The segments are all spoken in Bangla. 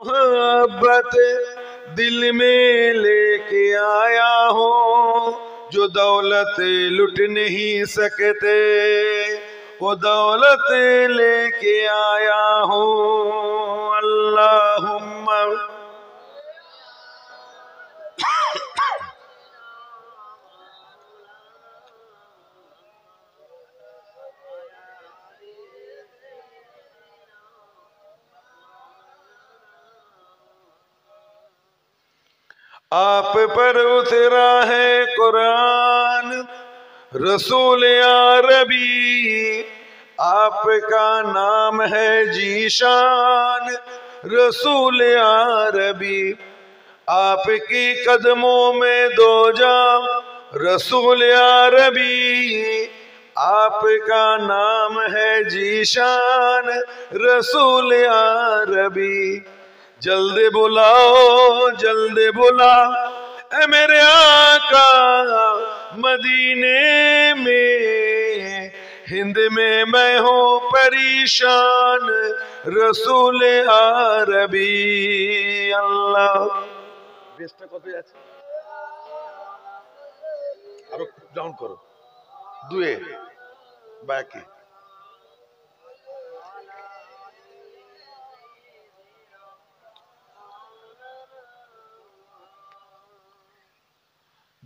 मोहब्बत दिल में लेके आया हूँ, जो दौलत लुट नहीं सकते वो दौलत लेके आया हूँ। अल्लाहुम्मा आप पर उतरा है कुरान रसूल अरबी, आपका नाम है जीशान रसूल अरबी, आपकी कदमों में दो जा रसूल अरबी, आपका नाम है जीशान रसूल अरबी। जल्दी बुलाओ जल्दी बुला ए मेरे आका मदीने में, हिंद में मैं हूँ परेशान रसूल अरबी। अल्लाह बेस्टটা কত আছে আরো ডাউন করো দুয়ে বাকি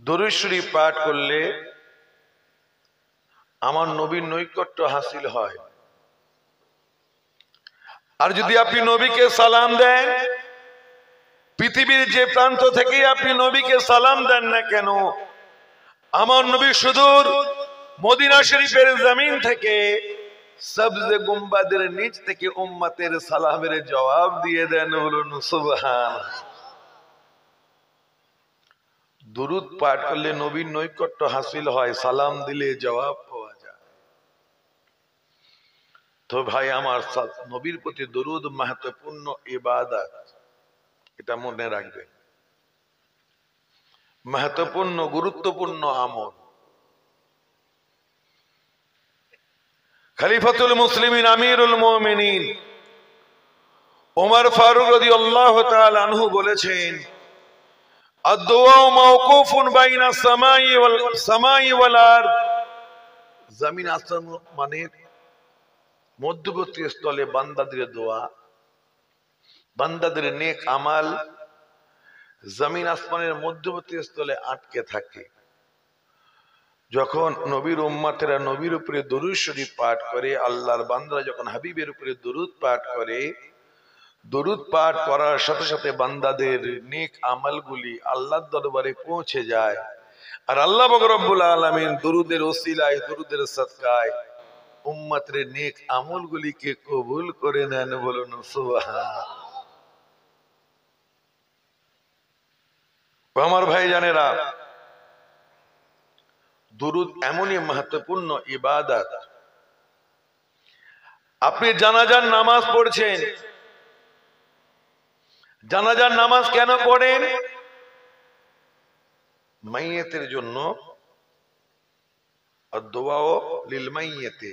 দরুদ শরীফ পাঠ করলে আমার নবীর নৈকট্য হাসিল হয়। আর যদি আপনি নবীকে সালাম দেন, পৃথিবীর যে প্রান্ত থেকে আপনি নবীকে সালাম দেন না কেন, আমার নবী সুদূর মদিনা শরীফের জমিন থেকে সবজে গুম্বাদের নিচ থেকে উম্মতের সালামের জবাব দিয়ে দেন। বলুন সুবহানাল্লাহ। দুরুদ পাঠ করলে নবীর নৈকট্য হাসিল হয়, সালাম দিলে জবাব পাওয়া যায়। তো ভাই আমার, নবীর প্রতি দুরুদ महत्वपूर्ण ইবাদত, এটা মনে রাখবেন, महत्वपूर्ण গুরুত্বপূর্ণ আমল। খলিফাতুল মুসলিমিন আমিরুল মুমিনিন ওমর ফারুক রাদিয়াল্লাহু তাআলা আনহু বলেছেন, আদ-দুআ মাওকুফুন বাইনা সামাই ওয়াল আরদ, জমিন আসমান মানে মধ্যবর্তী স্থলে বান্দাদের দোয়া, বান্দাদের নেক আমাল জমিন আসমানের মধ্যবর্তী স্থলে আটকে থাকে। যখন নবীর উম্মতেরা নবীর উপরে দরুদ শরীফ পাঠ করে, আল্লাহর বান্দারা যখন হাবিবের উপরে দরুদ পাঠ করে, দরুদ পাঠ করার সাথে সাথে বান্দাদের নেক আমলগুলি আল্লাহর দরবারে পৌঁছে যায়। আর আল্লাহ পাক রব্বুল আলামিন দরুদের ওসিলায়, দরুদের সদকায় উম্মতের নেক আমলগুলিকে কবুল করে নেন। বলুন সুবহানাল্লাহ। আমার ভাই জানেরা, দুরুদ এমনই महत्वपूर्ण ইবাদত। আপনি জানাজার নামাজ পড়ছেন, জানাজার নামাজ কেন পড়েন? মাইয়াতের জন্য, আর দোয়াও লিল মাইয়াতে,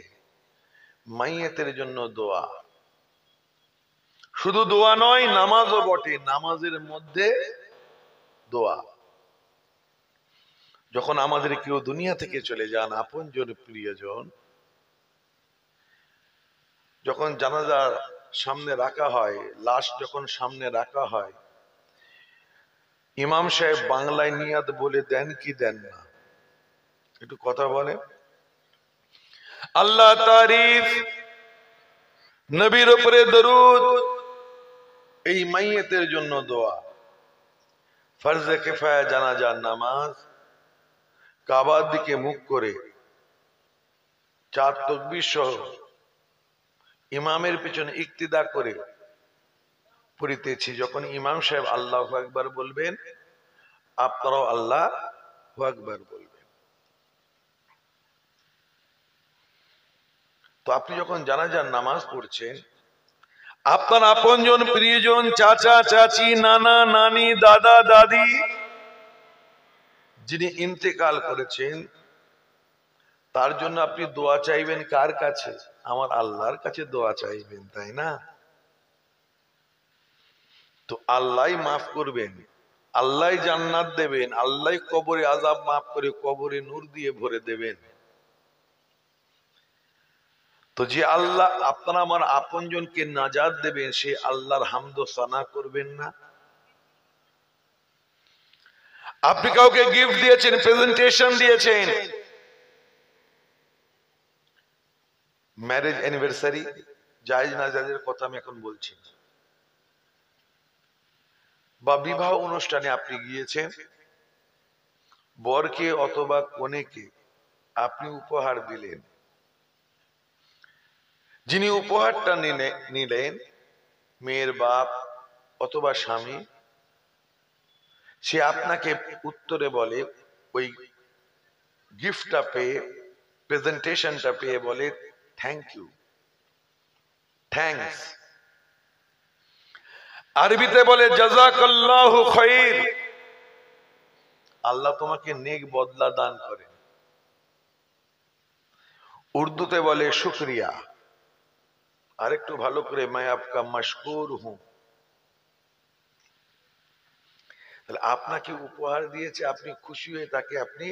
মাইয়াতের জন্য দোয়া। শুধু দোয়া নয়, নামাজও বটে, নামাজের মধ্যে দোয়া। যখন আমাদের কেউ দুনিয়া থেকে চলে যান, আপনজন প্রিয়জন, যখন জানাজার সামনে রাখা হয়, লাশ যখন সামনে রাখা হয়, ইমাম সাহেব বাংলায় নিয়াত বলে দেন কি দেন না? একটু কথা বলে। আল্লাহ তারিফ, নবীর উপরে দরুদ, এই মাইয়াতের জন্য দোয়া। ফরজে কিফায়া জানাজার নামাজ, কাবার দিকে মুখ করে 4 তাকবীর সহ ইমামের পিছনে ইক্তিদা করে পড়িতেছি। যখন ইমাম সাহেব আল্লাহু আকবার বলবেন, আপনারাও আল্লাহু আকবার বলবেন। তো আপনি যখন জানাজার নামাজ পড়ছেন, আপনার আপনজন প্রিয়জন, চাচা চাচি, নানা নানি, দাদা দাদি যিনি ইন্তেকাল করেছেন, তার জন্য আপনি দোয়া চাইবেন কার কাছে? আমার আল্লাহর কাছে দোয়া চাইবেন, তাই না? তো আল্লাহ মাফ করবেন, আল্লাহ জান্নাত দেবেন, আল্লাহ কবরে আযাব মাফ করে কবরে নূর দিয়ে ভরে দেবেন। তো যে আল্লাহ আপনার আমার আপনজনকে নাজাত দেবেন, সে আল্লাহর হামদ ও সানা করবেন না? আপনি কাউকে গিফট দিয়েছেন, প্রেজেন্টেশন দিয়েছেন, ম্যারেজ অ্যানিভার্সারি, জায়েজ না জায়েজের কথা আমি এখন বলছি, বা বিবাহ অনুষ্ঠানে আপনি গিয়েছেন, বরকে অথবা কনেকে আপনি উপহার দিলেন, যিনি উপহারটা নিলেন মেয়ের বাপ অথবা স্বামী, সে আপনাকে উত্তরে বলে, ওই গিফটটা পেয়ে, প্রেজেন্টেশনটা পেয়ে বলে থ্যাংক ইউ, থ্যাঙ্কস। আরবিতে বলে জাযাকাল্লাহু খায়র, আল্লাহ তোমাকে নেক বদলা দান করেন। উর্দুতে বলে শুকরিয়া, আরেকটু ভালো করে मैं आपका मशकूर हूं। তাহলে আপনাকে উপহার দিয়েছে, আপনি খুশি হয়ে তাকে আপনি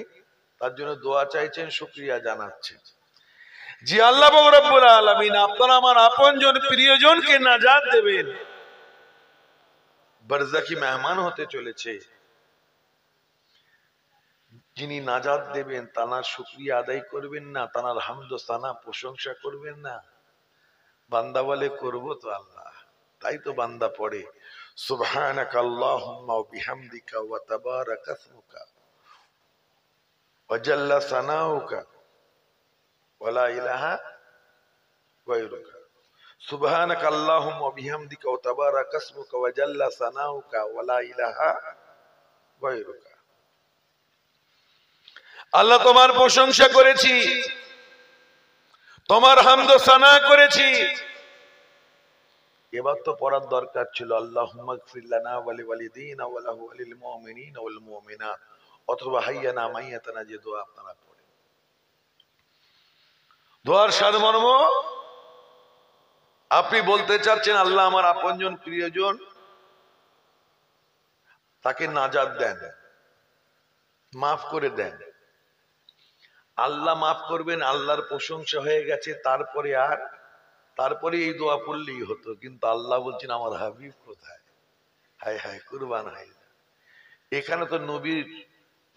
তার জন্য দোয়া চাইছেন, শুকরিয়া জানাচ্ছেন। জি আল্লাহ পাক রব্বুল আলামিন আপনার আমার আপনজন প্রিয়জনকে নাজাত দেবেন, বারজাখি মেহমান হতে চলেছে, যিনি নাজাত দেবেন তানার শুকরিয়া আদায় করবেন না, তানার হামদ ও সানা প্রশংসা করবেন না? বান্দা বলে করব তো আল্লাহ, তাই তো বান্দা পড়ে সুবহানাকা আল্লাহুম্মা ওয়া বিহামদিকা ওয়া তাবারাকা ইসমুকা ওয়া জাল্লা সানাউকা ওয়া লা ইলাহা গায়রুকা। সুবহানাকা আল্লাহুম্মা ওয়া বিহামদিকা ওয়া তাবারাকা ইসমুকা ওয়া জাল্লা সানাউকা ওয়া লা ইলাহা গায়রুকা। আল্লাহ তোমার প্রশংসা করেছি, তোমার হামদ ও সানা করেছি। এবার তো পড়ার দরকার ছিল আল্লাহুম্মা গফির লানা ওয়া লিওয়ালিদিনা ওয়া লাহু ওয়া লিল মুমিনিনা ওয়াল মুমিনাত, অথবা হাইয়ানা মাইয়াতানা, যে দোয়া আপনারা পড়েন। দোয়ার সারমর্ম আপনি বলতে চাচ্ছেন আল্লাহ আমার আপনজন প্রিয়জন, তাকে নাজাত দেন, মাফ করে দেন। আল্লাহ মাফ করবেন, আল্লাহর প্রশংসা হয়ে গেছে, তারপরে এই দোয়া পড়লেই হতো, কিন্তু আল্লাহ বলছেন আমার হাবিব কোথায়? হায় হায় কুরবান হায়। এখানে তো নবীর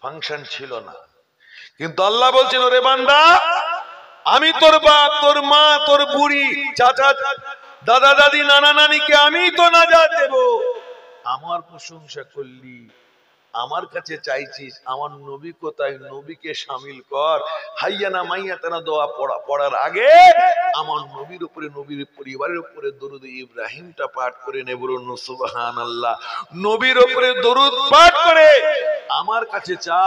ফাংশন ছিল না, কিন্তু আল্লাহ বলছেন ওরে বান্দা, আমি তোর বাপ, তোর মা, তোর বুড়ি, চাচা, দাদা দাদি, নানা নানিকে আমি তো নাজাত দেব। আমার প্রশংসা করলি, আমার কাছে চাইছিস, আমার নবী কোথায়? নবীকে শামিল কর। হাইয়ানা মাইয়াতানা দোয়া পড়ার আগে আমার নবীর উপরে, নবীর পরিবারের উপরে দরুদ ইব্রাহিমটা পাঠ করে নে, বলুন সুবহানাল্লাহ। নবীর উপরে দরুদ পাঠ করে আমার কাছে চা,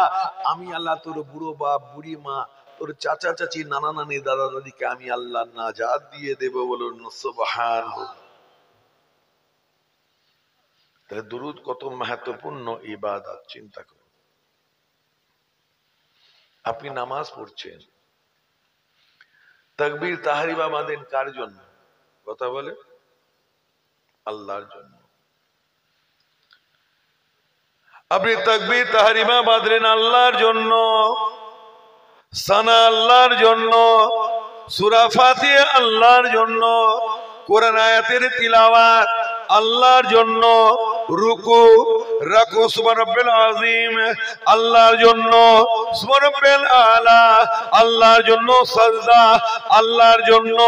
আমি আল্লাহ তোর বুড়ো বাপ, বুড়ি মা, তোর চাচা চাচি, নানা নানি, দাদা দাদিকে আমি আল্লাহ নাজাত দিয়ে দেব, বলুন সুবহানাল্লাহ। তাহলে দুরুদ কত महत्वपूर्ण ইবাদত, চিন্তা করুন। আপনি নামাজ পড়ছেন, তাকবীর তাহরিমা বাঁধেন কার জন্য? কথা বলে আল্লাহর জন্য। আপনি তাকবীর তাহরিমা বাঁধলেন আল্লাহর জন্য, সানা আল্লাহর জন্য, সূরা ফাতিহা আল্লাহর জন্য, কোরআন আয়াতের তিলাওয়াত আল্লাহর জন্য, রুকু রাকু সুবহান রাব্বিল আযীম আল্লাহর জন্য, সুবহান রাব্বিল আলা আল্লাহর জন্য, সাজদা আল্লাহর জন্য।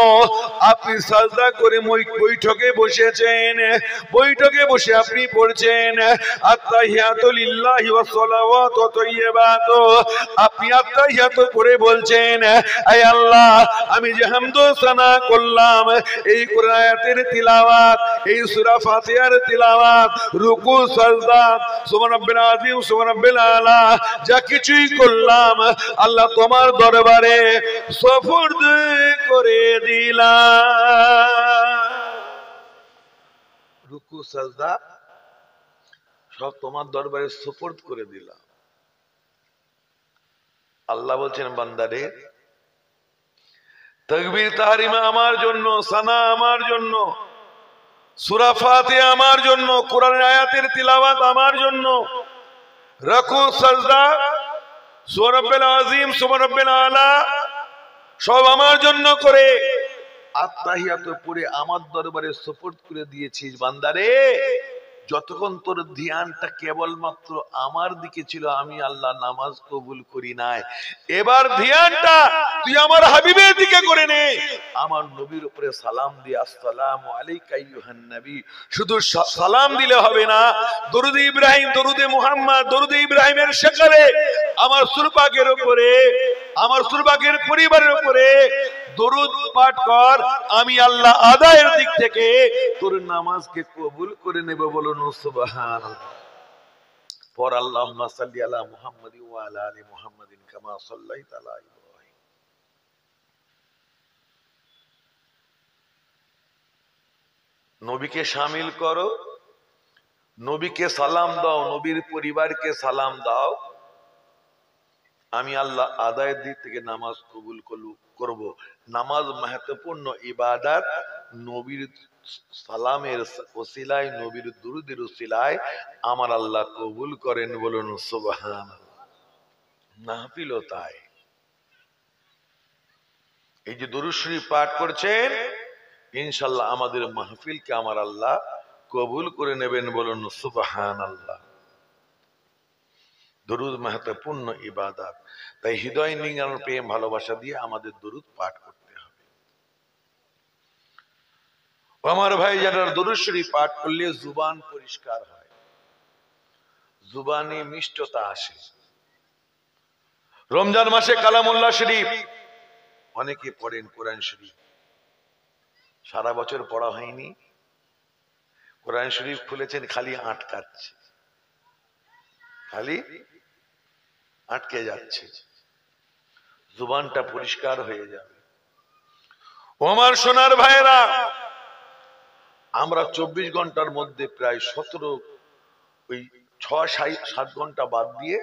আপনি সাজদা করে বৈঠকে বসেছেন, বৈঠকে বসে আপনি পড়ছেন আত্তাহিয়াতু লিল্লাহি ওয়াস সালাওয়াতু ওয়া তাইয়্যিবাত। আপনি আত্তাহিয়াতু করে বলছেন, আয় আল্লাহ, আমি যে হামদ ও সানা করলাম, এই কোরআন আয়াতের তিলাওয়াত, এই সূরা ফাতিহার তিলাওয়াত, রুকু, সাজদা, সুবহান রাব্বিল আযীম, সুবহান রাব্বিল আলা, যা কিছুই করলাম আল্লাহ তোমার দরবারে সুপর্দ করে দিলাম। রুকু সাজদা সব তোমার দরবারে সুপর্দ করে দিলাম। আল্লাহ বলছেন বান্দারে, তাকবীর তাহরিমা আমার জন্য, সানা আমার জন্য, সূরা ফাতিহা আমার জন্য, কোরআনের আয়াতের তিলাওয়াত আমার জন্য, রুকু সাজদা সুবহান রাব্বিল আযীম সুবহান রাব্বিল আলা সব আমার জন্য করে আত্তাহিয়াত পড়ে আমার দরবারে সুপুর্দ করে দিয়েছিস। বান্দারে, যতক্ষণ তোর ধ্যানটা কেবলমাত্র আমার দিকে ছিল, আমি আল্লাহ নামাজ কবুল করি নাই। এবার ধ্যানটা তুই আমার হাবিবের দিকে করে নে। আমার নবীর উপরে সালাম দিয়ে আসসালামু আলাইকা আইয়ুহান নবী, শুধু সালাম দিলে হবে না, দরুদ ইব্রাহিম, দরুদে মুহাম্মদ, দরুদ ইব্রাহিমের শেখারে আমার সুরপাকের উপরে, আমার সুরপাকের পরিবারের উপরে দরুদ পাঠ কর। আমি আল্লাহ আদায়ের দিক থেকে তোর নামাজকে কবুল করে নেব। বলুন সুবহানাল্লাহ। পর আল্লাহুম্মা সাল্লি আলা মুহাম্মাদিন ওয়া আলা আলি মুহাম্মাদিন কামা সাল্লাইতা আলা ইব্রাহিম। নবীকে শামিল করো, নবীকে সালাম দাও, নবীর পরিবারকে সালাম দাও। আমি আল্লাহ আদায়ের দিক থেকে নামাজ কবুল করব। নামাজ महत्वपूर्ण ইবাদত। নবীর সালামের ওসিলায়, নবীর দুরুদের ওসিলায় আমার আল্লাহ কবুল করেন। বলুন সুবহানাল্লাহ। মাহফিলও তাই। এই যে দুরূদ শরীফ পাঠ করছেন, ইনশাআল্লাহ আমাদের মাহফিলকে আমার আল্লাহ কবুল করে নেবেন। বলুন সুবহানাল্লাহ। দরুদ महत्वपूर्ण ইবাদত। তাই হৃদয় নিংড়ানোর প্রেম ভালোবাসা দিয়ে আমাদের দরুদ পাঠ করতে হবে। আমার ভাই, যারা দরুদ শরীফ পাঠ করলে জুবান পরিষ্কার হয়, জুবানে মিষ্টতা আসে। রমজান মাসে কালামুল্লাহ শরীফ অনেকে পড়েন, কোরআন শরীফ সারা বছর পড়া হয়নি, কোরআন শরীফ খুলেছেন, খালি আটকাচ্ছে, খালি আটকে যাচ্ছে। জুবানটা পরিষ্কার হয়ে যাবে। ও আমার সোনার ভাইরা, আমরা 24 ঘন্টার মধ্যে প্রায় 6-7 ঘন্টা বাদ দিয়ে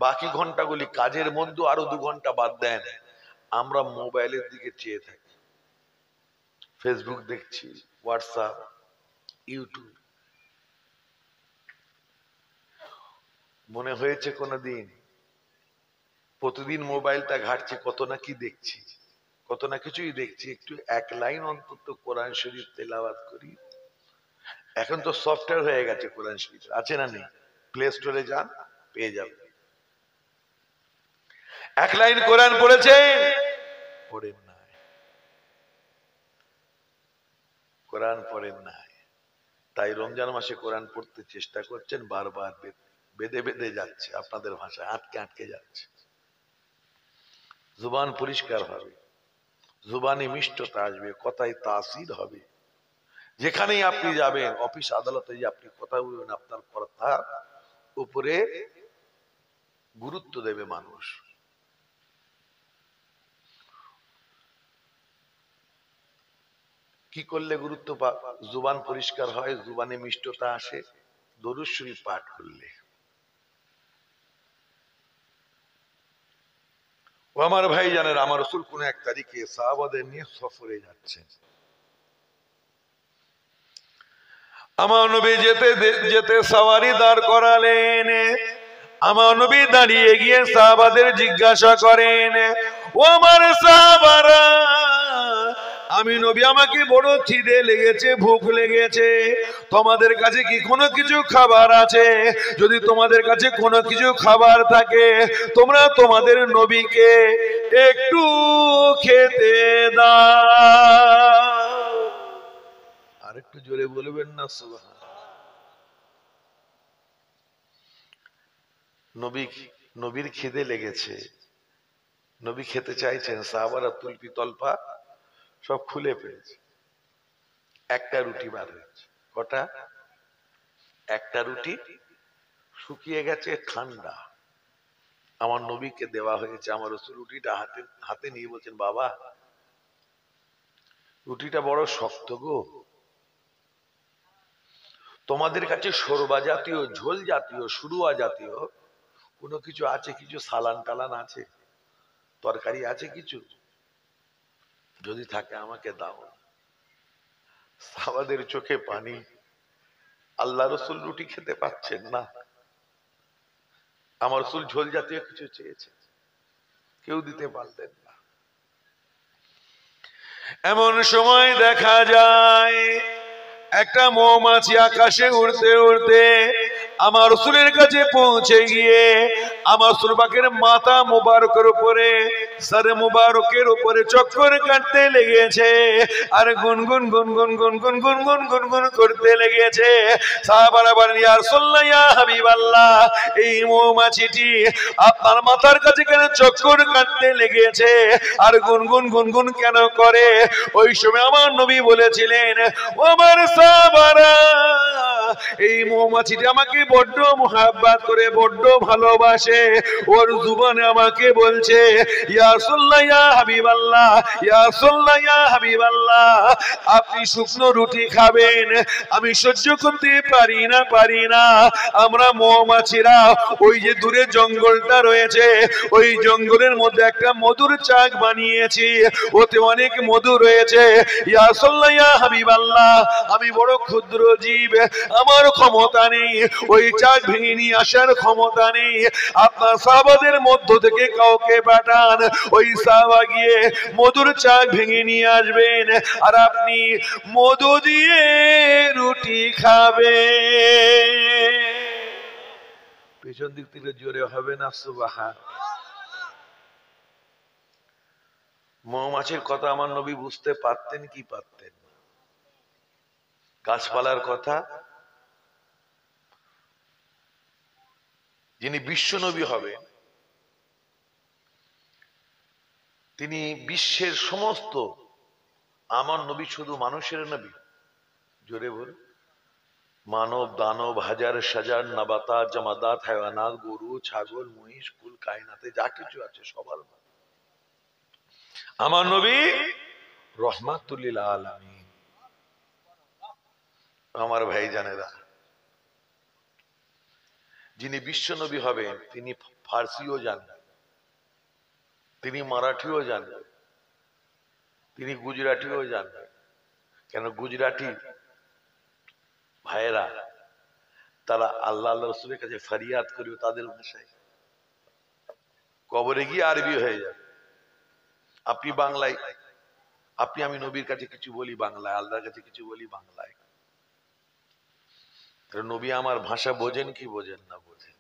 বাকি ঘন্টাগুলি কাজের মধ্যে আরো 2 ঘন্টা বাদ দেন, আমরা মোবাইলের দিকে চেয়ে থাকি। ফেসবুক দেখছি, হোয়াটসঅ্যাপ, ইউটিউব। মনে হয়েছে কোনদিন প্রতিদিন মোবাইলটা ঘাটছি, কত না কি দেখছি, কত না কিছুই দেখছি। একটু এক লাইন অন্তত কোরআন শরীফ তেলাওয়াত করি। এখন তো সফটওয়্যার হয়ে গেছে কোরআন শরীফ, আছে না নেই? প্লে স্টোরে যান, পেয়ে যাবেন। এক লাইন কোরআন পড়েছেন? পড়েন নাই, কোরআন পড়েন নাই। তাই রমজান মাসে কোরআন পড়তে চেষ্টা করছেন, বারবার বেঁধে বেঁধে যাচ্ছে, আপনাদের ভাষায় আটকে আটকে যাচ্ছে। জুবান পরিষ্কার হবে, জুবানে মিষ্টতা আসবে, কথায় তাসির হবে। যেখানেই আপনি যাবেন, অফিস আদালতে যে আপনি কথা বলবেন, আপনার কথার উপরে গুরুত্ব দেবে মানুষ। কি করলে গুরুত্ব জুবান পরিষ্কার হয়, জুবানে মিষ্টতা আসে? দরুদ শরীফ পাঠ করলে। ও আমার ভাই জানেন, আমার রাসূল কোন এক তারিখে সাহাবাদের নিয়ে সফরে যাচ্ছেন। আমার নবী যেতে যেতে সওয়ারি দাঁড় করালেন। আমার নবী দাঁড়িয়ে গিয়ে সাহাবাদের জিজ্ঞাসা করেন, ও আমার সাহাবারা, আমি নবী, আমাকে বড় খিদে লেগেছে, ভুখ লেগেছে, তোমাদের কাছে কি কোনো কিছু খাবার আছে? যদি তোমাদের কাছে কোনো কিছু খাবার থাকে, তোমরা তোমাদের নবীকে একটু খেতে দাও। আর একটু জোরে বলবেন না সুবহানাল্লাহ। নবীর খিদে লেগেছে, নবী খেতে চাইছেন, সাহাবারা তুলপি তলপা সব খুলে ফেলেছে। একটা রুটি বার হয়েছে। কটা? একটা রুটি শুকিয়ে গেছে, ঠান্ডা। আমার নবীকে দেওয়া হয়েছে। আমার রাসূল রুটিটা হাতে নিয়ে বলছেন, বাবা, রুটিটা বড় শক্ত গো, তোমাদের কাছে শোরবা জাতীয়, ঝোল জাতীয়, শুরুয়া জাতীয় কোনো কিছু আছে? কিছু সালান টালান আছে, তরকারি আছে কিছু? যদি থাকে আমাকে দাও। সাহাবাদের চোখে পানি। আল্লাহ রসুল রুটি খেতে পাচ্ছেন না, আমার রসুল ঝোল জাতীয় কিছু চেয়েছে, কেউ দিতে পারলেন না। এমন সময় দেখা যায় একটা মৌমাছি আকাশে উড়তে উড়তে আমার রসুলের কাছে পৌঁছে গিয়ে আমার রসুল পাকের মাথা মুবারকের উপরে, সর মুবারকের উপরে চক্কর কাটতে লেগেছে আর গুনগুন গুনগুন গুনগুন গুনগুন গুনগুন করতে লেগেছে। সাহাবারা বলেন, ইয়া রাসূলুল্লাহ, ইয়া হাবিবাল্লাহ, এই মৌমাছিটি আপনার মাথার কাছে কেন চক্কর কাটতে লেগেছে আর গুনগুন গুনগুন কেন করে? ওই সময় আমার নবী বলেছিলেন, ও আমার সাহাবারা, এই মৌমাছিটি আমাকে বড্ড মুহাব্বত করে, বড্ড ভালোবাসে। ওর জুবানে আমাকে বলছে, ইয়া রাসূলুল্লাহ, ইয়া হাবিবাল্লাহ, ইয়া রাসূলুল্লাহ, ইয়া হাবিবাল্লাহ, আপনি শুকনো রুটি খাবেন, আমি সহ্য করতে পারি না, পারি না। আমরা মৌমাছিরা ওই যে দূরে জঙ্গলটা রয়েছে, ওই জঙ্গলের মধ্যে একটা মধুর চাক বানিয়েছি, ওতে অনেক মধু রয়েছে। ইয়া রাসূলুল্লাহ, ইয়া হাবিবাল্লাহ, আমি বড় ক্ষুদ্র জীব, আমার ক্ষমতা নেই, ওই চাক ভেঙে নিয়ে আসার ক্ষমতা নেই। আপনার সাহাবাদের মধ্য থেকে কাউকে পাঠান, ওই সাহাবা গিয়ে মধুর চাক ভেঙে নিয়ে আসবেন, আর আপনি মধু দিয়ে রুটি খাবেন। পেছন দিক থেকে জোরে হবে না সুবহান। মৌমাছির কথা আমার নবী বুঝতে পারতেন কি পারতেন? গাছপালার কথা। যিনি বিশ্ব নবী হবেন, তিনি বিশ্বের সমস্ত, আমার নবী শুধু মানুষের নবী, জোরে বল, মানব দানব হাজার সাজার নাবাতাত জামাদাত হায়াওয়ানাত, গরু ছাগল মহিষ কুল কায়নাতে যা কিছু আছে সবার আমার নবী রহমাতুল লিল আলামিন। আমার ভাইজানেরা, যিনি বিশ্ব নবী হবেন তিনি ফার্সিও জানবেন, তিনি মারাঠিও জানবেন, তিনি গুজরাটিও জানবেন। কেন গুজরাটি ভাইয়েরা তারা আল্লাহ আল্লাহ রসুলের কাছে ফরিয়াদ করবে তাদের ভাষায়, কবরে গিয়ে আরবি হয়ে যাবে। আপনি বাংলায়, আপনি আমি নবীর কাছে কিছু বলি বাংলায়, আল্লাহর কাছে কিছু বলি বাংলায়। নবী আমার ভাষা বোঝেন কি বোঝেন না বোঝেন?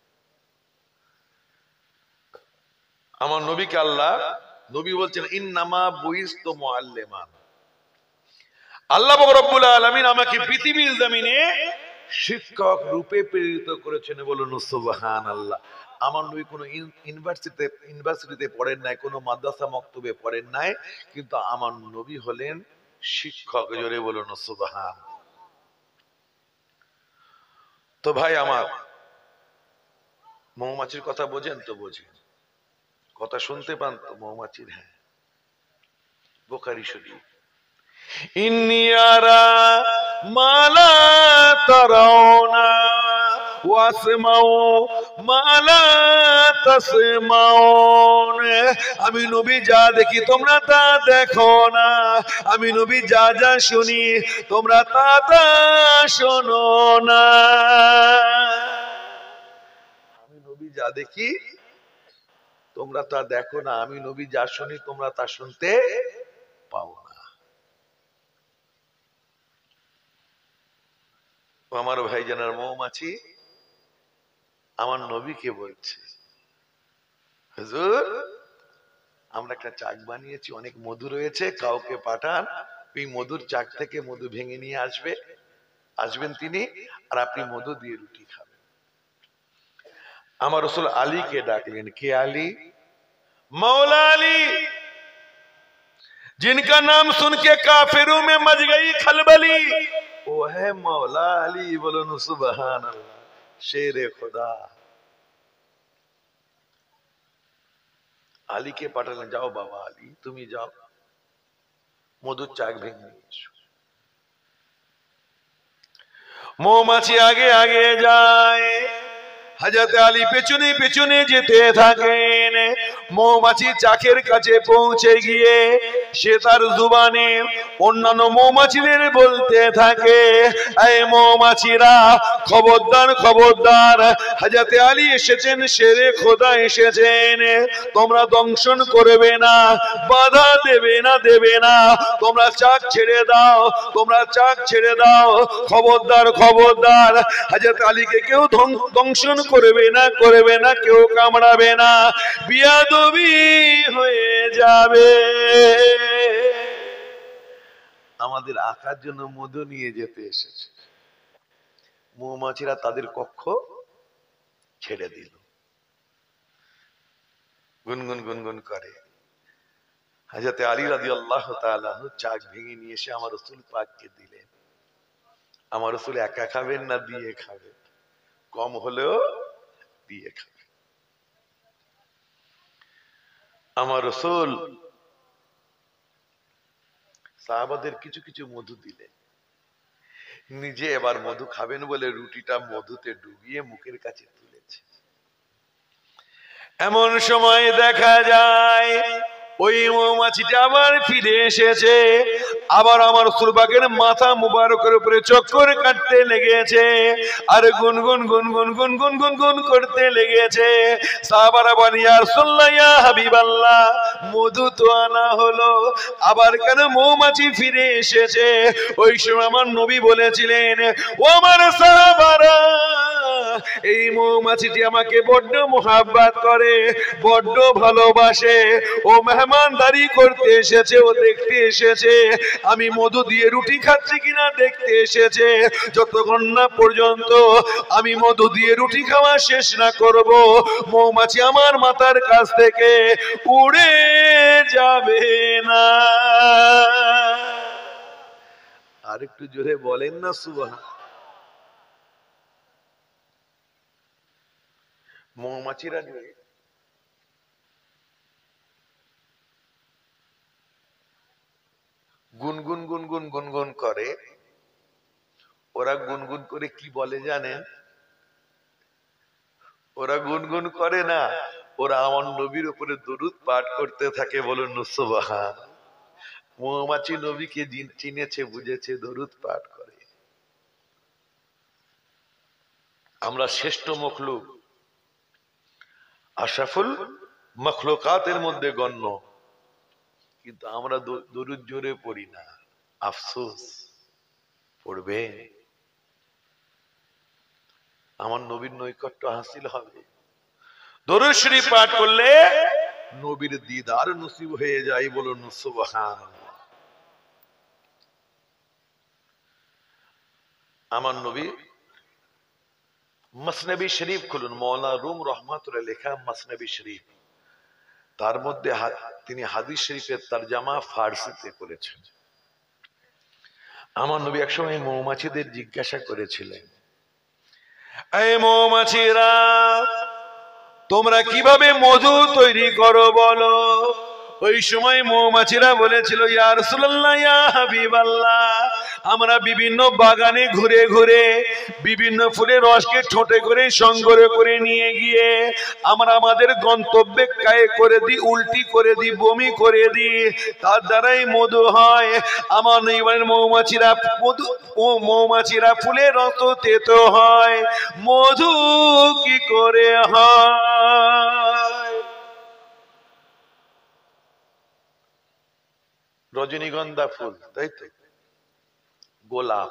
আমার নবীকে আল্লাহ, নবী বলছেন ইন্নামা বুইসতু মুআল্লিমান, আল্লাহ রব্বুল আলামিন আমাকে পৃথিবীর জমিনে শিক্ষক রূপে প্রেরিত করেছেন, বলুন সুবহানাল্লাহ। আমার নবী কোনো ইউনিভার্সিটিতে পড়েন নাই, কোনো মাদ্রাসা মক্তবে পড়েন নাই, কিন্তু আমার নবী হলেন শিক্ষক, জোরে বলুন সুবহান। তো ভাই আমার, মৌমাছির কথা বোঝেন তো? বোঝেন, কথা শুনতে পান তো মৌমাছির? হ্যাঁ, বুখারী শরীফ, ইন্নী আরা মা লা তারাউনা ওয়া আসমাউ মা লা তাসমাউন, আমি নবী যা দেখি তোমরা তা দেখো না, আমি নবী যা যা শুনি তোমরা তা তা শোনো না। আমি নবী যা দেখি তোমরা তা দেখো না, আমি নবী যা শুনি তোমরা তা শুনতে পাও না। আমার ভাইজানের মৌমাছি আমার নবীকে বলছে, হুজুর আমরা একটা চাক বানিয়েছি, অনেক মধু রয়েছে, কাউকে পাঠান, ওই মধুর চাক থেকে মধু ভেঙে নিয়ে আসবেন তিনি, আর আপনি মধু দিয়ে রুটি খাবেন। আমার রাসূল আলীকে ডাকলেন। কে আলী? मौला अली, जिनका नाम सुन के काफिरों में मच गई खलबली, वो है मौला अली, बोलो सुभान अल्लाह, शेर खुदा। আলী কে পাঠালেন, যাও বাবা আলী, তুমি যাও মধুর চাক ভেঙে নিয়ে এসো। মৌমাছি আগে আগে যায়, হযরত আলী পেছনে পেছনে যেতে থাকেন। মৌমাছি চাকের কাছে পৌঁছে গিয়ে সে তার জুবানে অন্যান্য মৌমাছিদের বলতে থাকে, এই মৌমাছিরা খবরদার খবরদার, হযরত আলী এসেছেন, শেরে খোদা এসেছেন, তোমরা দংশন করবে না, বাধা দেবে না, তোমরা চাক ছেড়ে দাও, তোমরা চাক ছেড়ে দাও, খবরদার খবরদার, হযরত আলীকে কেউ দংশন করবে না, কেউ কামড়াবে না, বিয়াদবি হয়ে যাবে। আমাদের আকার জন্য মধু নিয়ে যেতে এসেছে, মৌমাছিরা তাদের কক্ষ ছেড়ে দিল, গুনগুন গুনগুন করে। হযরত আলী রাদিয়াল্লাহু তাআলা চাক ভেঙে নিয়ে এসে আমার রাসূল পাককে দিলেন। আমার রাসূল একা খাবেন না দিয়ে খাবেন, কম হলেও দিয়ে খাবেন। আমার রাসূল সাহাবাদের কিছু কিছু মধু দিলেন, নিজে এবার মধু খাবেন বলে রুটিটা মধুতে ডুবিয়ে মুখের কাছে তুলেছে। এমন সময় দেখা যায় ওই মৌমাছিটা আবার ফিরে এসেছে, আবার আমার রাসূল পাকের মাথা মুবারকের উপরে চক্কর কাটতে লেগেছে, আর গুনগুন গুনগুন গুনগুন গুনগুন করতে লেগেছে। সাহাবারা বলেন, ইয়া রাসূলুল্লাহ, ইয়া হাবিবাল্লাহ, মধু তো আনা হলো, আবার কেন মৌমাছি ফিরে এসেছে? ওই সময় আমার নবী বলেছিলেন, ও আমার সাহাবারা, এই মৌমাছিটি আমাকে বড্ড মোহাব্বত করে, বড্ড ভালোবাসে, ও মেহমানদারি করতে এসেছে, ও দেখতে এসেছে আমি মধু দিয়ে রুটি খাচ্ছি কিনা দেখতে এসেছে। যতক্ষণ না পর্যন্ত আমি মধু দিয়ে রুটি খাওয়া শেষ না করব, মৌমাছি আমার মাথার কাছ থেকে উড়ে যাবে না। আর একটু জোরে বলেন না সুবহান। মৌমাছিরা গুনগুন গুনগুন গুনগুন করে। ওরা গুনগুন করে কি বলে জানেন? ওরা গুনগুন করে না, ওরা আমার নবীর উপরে দরুদ পাঠ করতে থাকে। বলুন সুবহান। মৌমাছি নবীকে চিনেছে, বুঝেছে, দরুদ পাঠ করে। আমরা শ্রেষ্ঠ মখলুক, আশরাফুল মখলুকাতের মধ্যে গণ্য, কিন্তু আমরা দরুদ জোরে পড়ি না। আফসোস, পড়বে, আমার নবীর নৈকট্য হাসিল হবে। দরুদ শরীফ পাঠ করলে নবীর দিদার নসিব হয়ে যায়। বলুন সুবহানাল্লাহ। আমার নবী মসনবী শরীফ খুলুন, মওলানা রুম রহমাতুল্লাহ লেখা মসনবী শরীফ, তার মধ্যে তিনি হাদিস শরীফের তরজমা ফারসিতে করেছেন। আমার নবী একসময় মৌমাছিদের জিজ্ঞাসা করেছিলেন, এই মৌমাছিরা, তোমরা কিভাবে মধু তৈরি করো বলো? ওই সময় মৌমাছিরা বলেছিল, ইয়া রাসূলুল্লাহ, ইয়া হাবিবাল্লাহ, আমরা বিভিন্ন বাগানে ঘুরে ঘুরে বিভিন্ন ফুলের রসকে ঠোঁটে করে সংগ্রহ করে নিয়ে গিয়ে আমরা আমাদের গন্তব্যে কায়ে করে দিই, উল্টি করে দিই, বমি করে দিই, তার দ্বারাই মধু হয়। আমার নবীর মৌমাছিরা মৌমাছিরা ফুলের রস তেতো হয়, মধু কি করে হয়? রজনীগন্ধা ফুল, তাই তো, গোলাপ,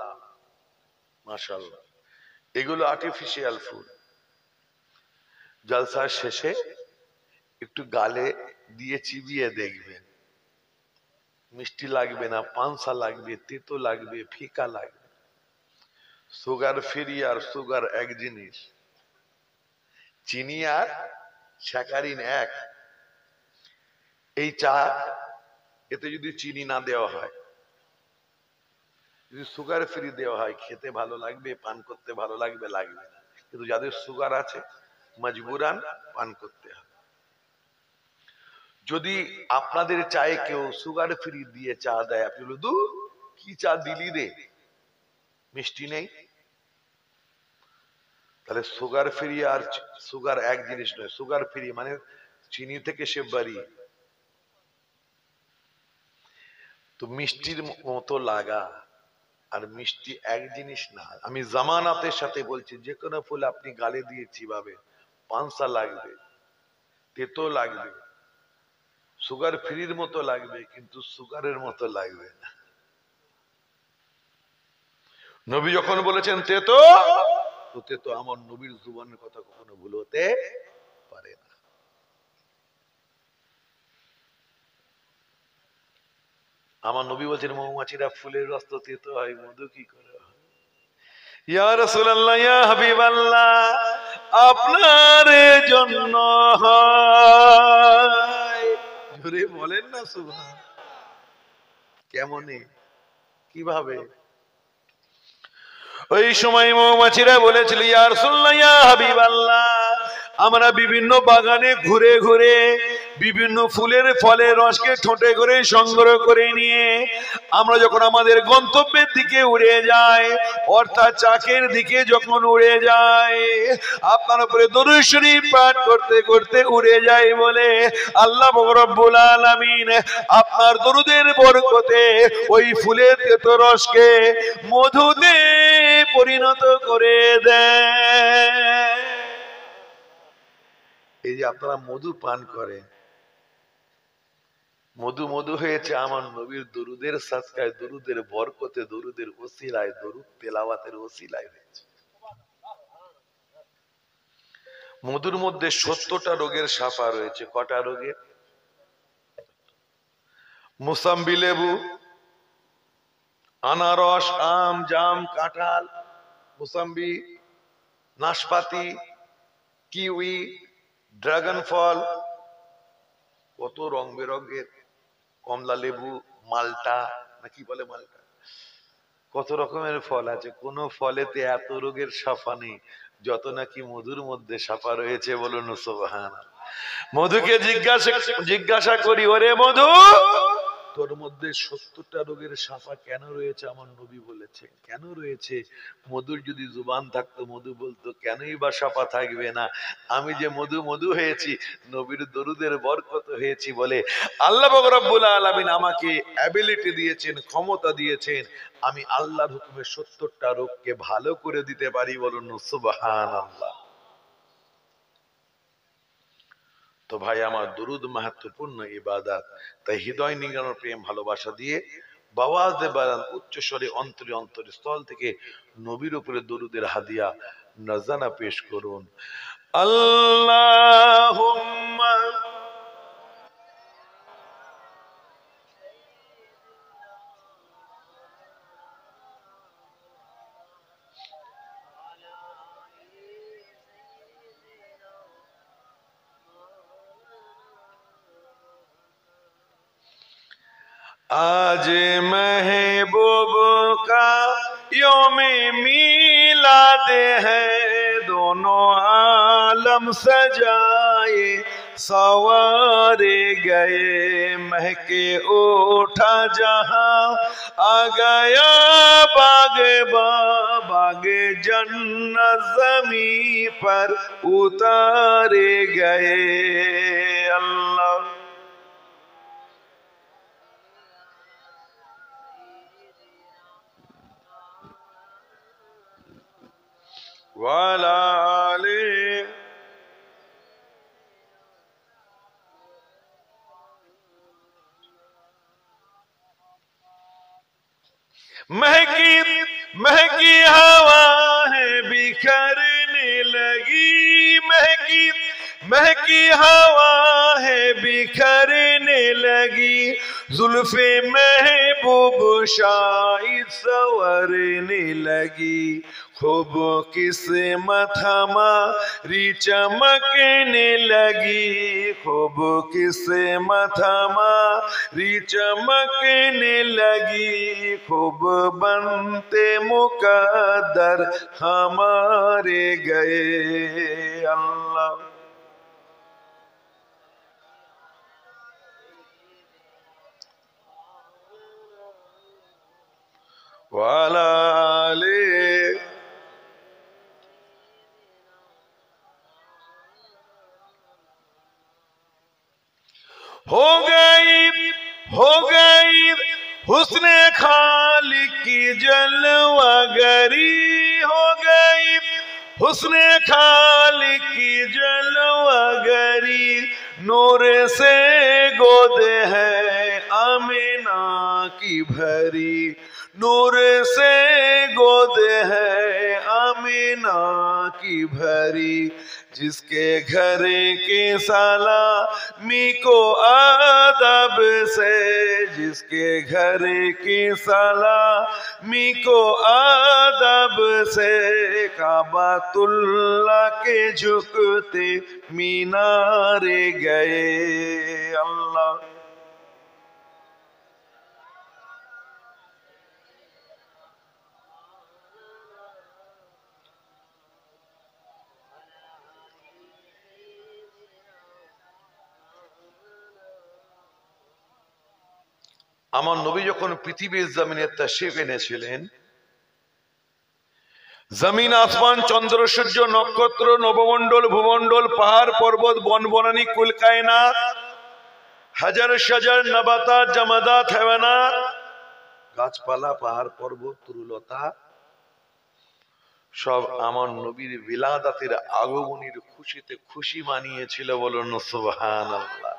মাশাআল্লাহ, এগুলো আর্টিফিশিয়াল ফুল। জলসার শেষে একটু গালে দিয়ে চিবিয়ে দেখবেন, মিষ্টি লাগবে না, পানসা লাগবে, তেতো লাগবে, ফিকা লাগবে। সুগার ফ্রি আর সুগার এক জিনিস, চিনি আর স্যাকারিন এক। এই চা, এতে যদি চিনি না দেওয়া হয়, যদি সুগার ফ্রি দেওয়া হয়, খেতে ভালো লাগবে, পান করতে ভালো লাগবে, লাগবে না। কিন্তু যাদের সুগার আছে মজবুরান পান করতে হবে। যদি আপনাদের চায়ে কেউ সুগার ফ্রি দিয়ে চা দেয়, আপনি বলুন, দূর, কি চা দিলি রে, মিষ্টি নেই। তাহলে সুগার ফ্রি আর সুগার এক জিনিস নয়। সুগার ফ্রি মানে চিনি থেকে সে বাড়ি। তো মিষ্টির মতো লাগা আর মিষ্টি এক জিনিস না। আমি জামানাতের সাথে বলছি, যে কোনো ফুল আপনি গালে দিয়ে চিবাবে পানসা লাগবে, তেতো লাগবে, সুগার ফ্রির মতো লাগবে, কিন্তু সুগারের মতো লাগবে না। নবী যখন বলেছেন তেতো, তো তেতো আমার নবীর জুবানের কথা কখনো ভুল হতে পারে না। আমার নবী বলছেন মৌমাছিরা ফুলের রস তো তেতো হয়, মধু কি করে হয়? ইয়া রাসূলুল্লাহ, ইয়া হাবিবাল্লাহ, আপনার জন্য হয়। জোরে বলেন না সুবহান। কেমনে, কিভাবে? ওই সময় মৌমাছিরা বলেছিল, ইয়া রাসূলুল্লাহ, ইয়া হাবিবাল্লাহ, আমরা বিভিন্ন বাগানে ঘুরে ঘুরে বিভিন্ন ফুলের ফলের রসকে ঠোঁটে করে সংগ্রহ করে নিয়ে আমরা যখন আমাদের গন্তব্যের দিকে উড়ে যাই, অর্থাৎ চাকের দিকে যখন উড়ে যাই, আপনার উপরে দরুদ শরীফ পাঠ করতে করতে উড়ে যাই বলে আল্লাহ রব্বুল আলামিন আপনার দরুদের বরকতে ওই ফুলের তেতো রসকে মধুতে পরিণত করে দেয়। এই যে আপনারা মধু পান করেন, মধু মধু হয়েছে আমার নবীর দরুদের সাদকায়, দরুদের বরকতে, দরুদের ওসিলায়, দরুদ তেলাওয়াতের ওসিলায় হয়েছে। মধুর মধ্যে 70টা রোগের শাফা রয়েছে। কটা রোগের? মুসাম্বি লেবু, আনারস, আম, জাম, কাঁঠাল, মুসাম্বি, নাশপাতি, কিউই, ড্রাগন ফল, কত রং বেরঙের, কমলা লেবু, মালটা না কি বলে মালটা, কত রকমের ফল আছে। কোন ফলেতে এত রোগের শাফা নেই যত নাকি মধুর মধ্যে শাফা রয়েছে। বলুন সুবহানাল্লাহ। মধুকে জিজ্ঞাসা করি, ওরে মধু, তোর মধ্যে 70টা রোগের শাফা কেন রয়েছে? আমার নবী বলেছে কেন রয়েছে? মধুর যদি জুবান থাকতো মধু বলতো, কেনই বা শাফা থাকবে না? আমি যে মধু মধু হয়েছি, নবীর দরুদের বরকত হয়েছি বলে আল্লাহ পাক রব্বুল আলামিন আমাকে অ্যাবিলিটি দিয়েছেন, ক্ষমতা দিয়েছেন, আমি আল্লাহর হুকুমে 70টা রোগকে ভালো করে দিতে পারি। বলুন সুবহানাল্লাহ। তো ভাই আমার, দরুদ মাহাত্ম্যপূর্ণ ইবাদত। তাই হৃদয় নিংড়ানোর প্রেম ভালোবাসা দিয়ে বাওয়াজে বায়ান উচ্চ স্বরে অন্তরে অন্তরে স্থল থেকে নবীর উপরে দরুদের হাদিয়া নজরানা পেশ করুন। আল্লাহুম্মা आज महबूब का यौमे मीलाद है, दोनों आलम सजाए सवारे गए, महके उठा जहां आ गया बागे बागे जन्नत ज़मीं पर उतारे गए। अल्लाह वाला महकी महकी हवा है बिखरने लगी, महकी महकी हवा है बिखरने लगी, जुल्फे महबूब शायद संवरने लगी, खूब किस्मत हमारी चमकने लगी, खूब किस्मत हमारी चमकने लगी, खूब बनते मुकद्दर हमारे गए। अल्लाह वाला हो गई हुस्ने खालिक की जलवागरी, हो गई हुस्ने खालिक की जलवागरी, नूर से गोद है आमिना की भरी, नूर से गोद है आमिना की भरी, जिसके घर के सलामी को अदब से, जिसके घर की सलामी को अदब से, काबातुल्लाह के झुकते मीनारे गए। अल्लाह আমার নবী যখন পৃথিবীর জমিনে তাশরীফ এনেছিলেন, জমিন আসমান চন্দ্র সূর্য নক্ষত্র নবমণ্ডল ভূমণ্ডল পাহাড় পর্বত বন বনানী কুল কায়নাত হাজার সাজার নবাতাত জামাদাত হায়াওয়ানাত, গাছপালা পাহাড় পর্বত তরুলতা সব আমার নবীর বিলাদাতের আগমনীর খুশিতে খুশি মানিয়েছিল। বলুন সুবহানাল্লাহ।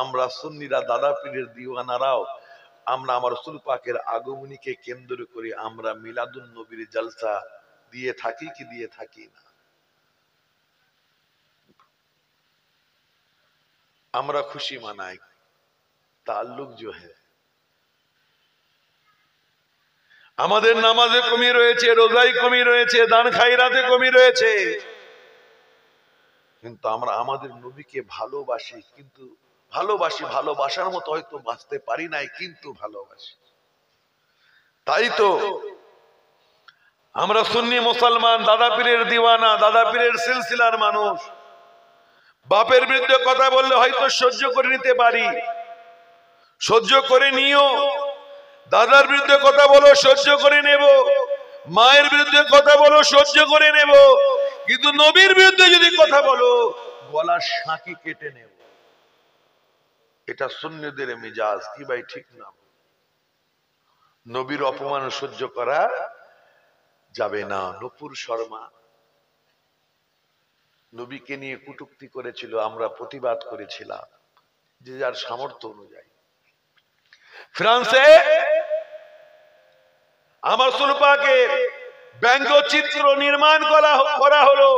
আমরা সুন্নিরা দাদা পীরের দিওয়ানারাও আমরা আমার রাসূল পাকের আগমনীকে কেন্দ্র করে আমরা মিলাদুন নবীর জলসা দিয়ে থাকি কি দিয়ে থাকি না? আমরা খুশি মানাই। তাল্লুক जो है আমাদের নামাজে কমি রয়েছে, রোজায় কমি রয়েছে, দান খায়রাতে কমি রয়েছে, কিন্তু আমরা আমাদের নবীকে ভালোবাসি, কিন্তু ভালোবাসার মতো হয়তো বাঁচতে পারি নাই, কিন্তু ভালোবাসি। তাই তো আমরা সুন্নি মুসলমান, দাদা পীরের দিওয়ানা, দাদা পীরের সিলসিলার মানুষ। বাপের বিরুদ্ধে কথা বললে হয়তো সহ্য করে নিতে পারি, সহ্য করে নিও। দাদার বিরুদ্ধে কথা বলো, সহ্য করে নেব। মায়ের বিরুদ্ধে কথা বলো, সহ্য করে নেব। কিন্তু নবীর বিরুদ্ধে যদি কথা বলো, গলার শাঁকি কেটে নেব। এটা সুন্নিদের মিজাজ। কি ভাই ঠিক না? নবীর অপমান সহ্য করা যাবে না। নূপুর শর্মা নবীকে নিয়ে কটূক্তি করেছিল, আমরা প্রতিবাদ করেছিলাম যে যার সামর্থ্য অনুযায়ী। ফ্রান্সে আমার রাসূল পাকের ব্যঙ্গচিত্র নির্মাণ করা হলো।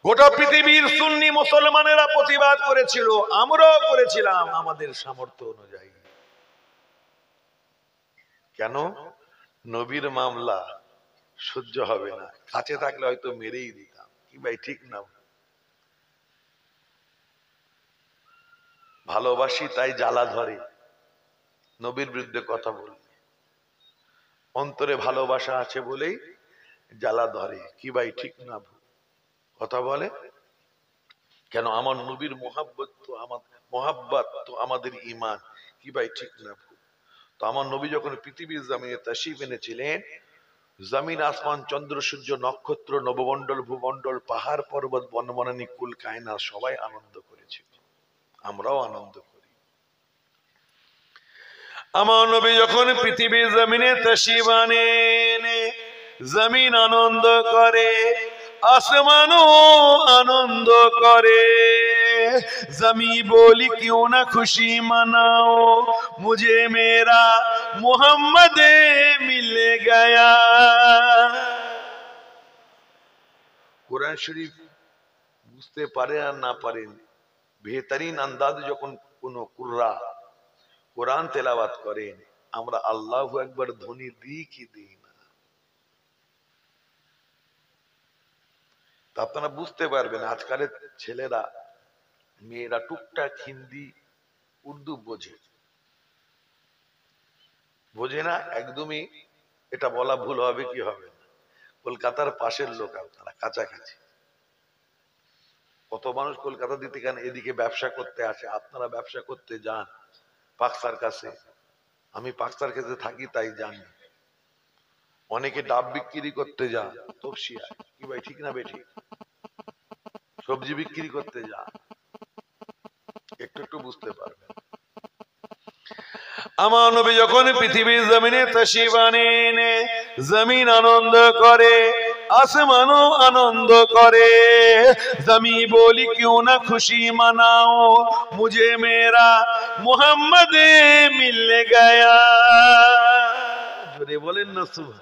গোটা পৃথিবীর সুন্নি মুসলমানেরা প্রতিবাদ করেছিল, আমরাও করেছিলাম আমাদের সামর্থ্য অনুযায়ী। কেন? নবীর মামলা সহ্য হবে না। কাছে থাকলে হয়তো মেরেই দিতাম। কি ভাই ঠিক না? ভালোবাসি তাই জ্বালা ধরে নবীর বিরুদ্ধে কথা বললে। অন্তরে ভালোবাসা আছে বলেই জ্বালা ধরে। কি ভাই ঠিক না? কথা বলে কেন? আমার নবীর মোহাব্বত তো আমাদের ঈমান। কি ভাই ঠিক না? তো আমার নবী যখন পৃথিবীর জমিনে তাশরীফ এনেছিলেন, জমিন আসমান চন্দ্র সূর্য নক্ষত্র নবমণ্ডল ভূমণ্ডল পাহাড় পর্বত বনবনানী কুল কায়নাত সবাই আনন্দ করেছিল, আমরাও আনন্দ করি। আমার নবী যখন পৃথিবীর জমিনে তাশরীফ আনেন, জমিন আনন্দ করে, আসমানও আনন্দ করে। জমি बोली क्यों ना खुशी मनाओ, मुझे मेरा मोहम्मद मिल गया। কোরআন শরীফ বুঝতে পারে আর না পারেন, বেহতরিন আন্দাজে যখন কোন কুররা কোরআন তেলাওয়াত করেন, আমরা আল্লাহু আকবার ধ্বনি দিই কি দিই না? তা আপনারা বুঝতে পারবেন আজকালের ছেলেরা মেয়েরা টুকটাক হিন্দি উর্দু বোঝে না একদমই। এটা বলা ভুল হবে কি হবে না। কলকাতার পাশের লোক আপনারা, কাছাকাছি। কত মানুষ কলকাতা দিতে কেন এদিকে ব্যবসা করতে আসে। আপনারা ব্যবসা করতে যান পাকসার কাছে, আমি পাকসার কাছে থাকি তাই জানি। অনেকে ডাব বিক্রি করতে যান তপসিয়ায়। কি ভাই ঠিক না বেঠিক? সবজি বিক্রি করতে যান। একটু একটু বুঝতে পারবেন। আমার নবী যখন পৃথিবীর জমিনে তাশরীফ আনেন, জমিন আনন্দ করে, আসমানও আনন্দ করে। জমি বলি क्यों ना खुशी मनाओ, मुझे मेरा मोहम्मद मिल गया। जोरे बोलें ना सुबह।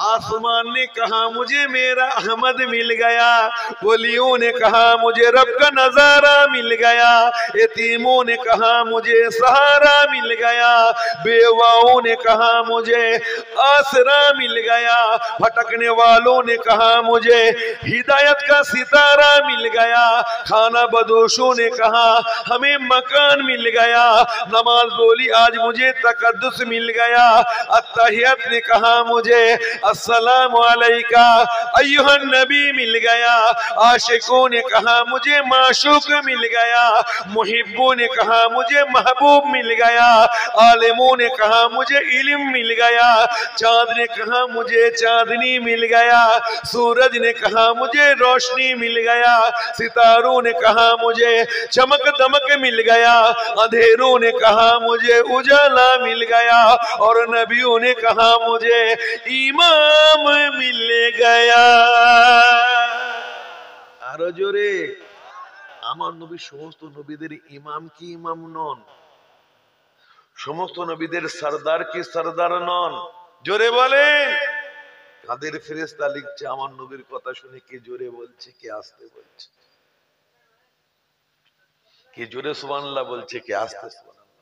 आसमान ने कहा मुझे मेरा अहमद मिल गया, वलियों ने कहा मुझे रब का नजारा मिल गया, यतीमों ने कहा मुझे सहारा मिल गया, बेवाओं ने कहा मुझे आसरा मिल गया, भटकने वालों ने कहा मुझे हिदायत का सितारा मिल गया, खाना बदोशों ने कहा हमें मकान मिल गया, नमाज बोली आज मुझे तकद्दुस मिल गया, अत्तहियत ने कहा मुझे अस्सलामु अलैका अय्युहन नबी मिल गया, आशिकों ने कहा मुझे माशूक मिल गया, मुहिब्बों ने कहा मुझे महबूब मिल गया, आलिमों ने कहा मुझे इल्म मिल गया, चांद ने कहा मुझे चांदनी मिल गया, सूरज ने कहा मुझे रोशनी मिल गया, सितारों ने कहा मुझे चमक दमक मिल गया, अंधेरों ने कहा मुझे उजाला मिल गया, और नबियों ने कहा मुझे इमाम मिल गया। आरो जोरे আমার নবী সমস্ত নবীদের ইমাম কি ইমাম নন? সমস্ত নবীদের সরদার কি সরদার নন? জোরে বলেন। কাদের ফেরেশতা লিখছে আমার নবীর কথা শুনে, কে জোরে বলছে কে আস্তে বলছে, কে জোরে সুবহানাল্লাহ বলছে কে আস্তে সুবহানাল্লাহ।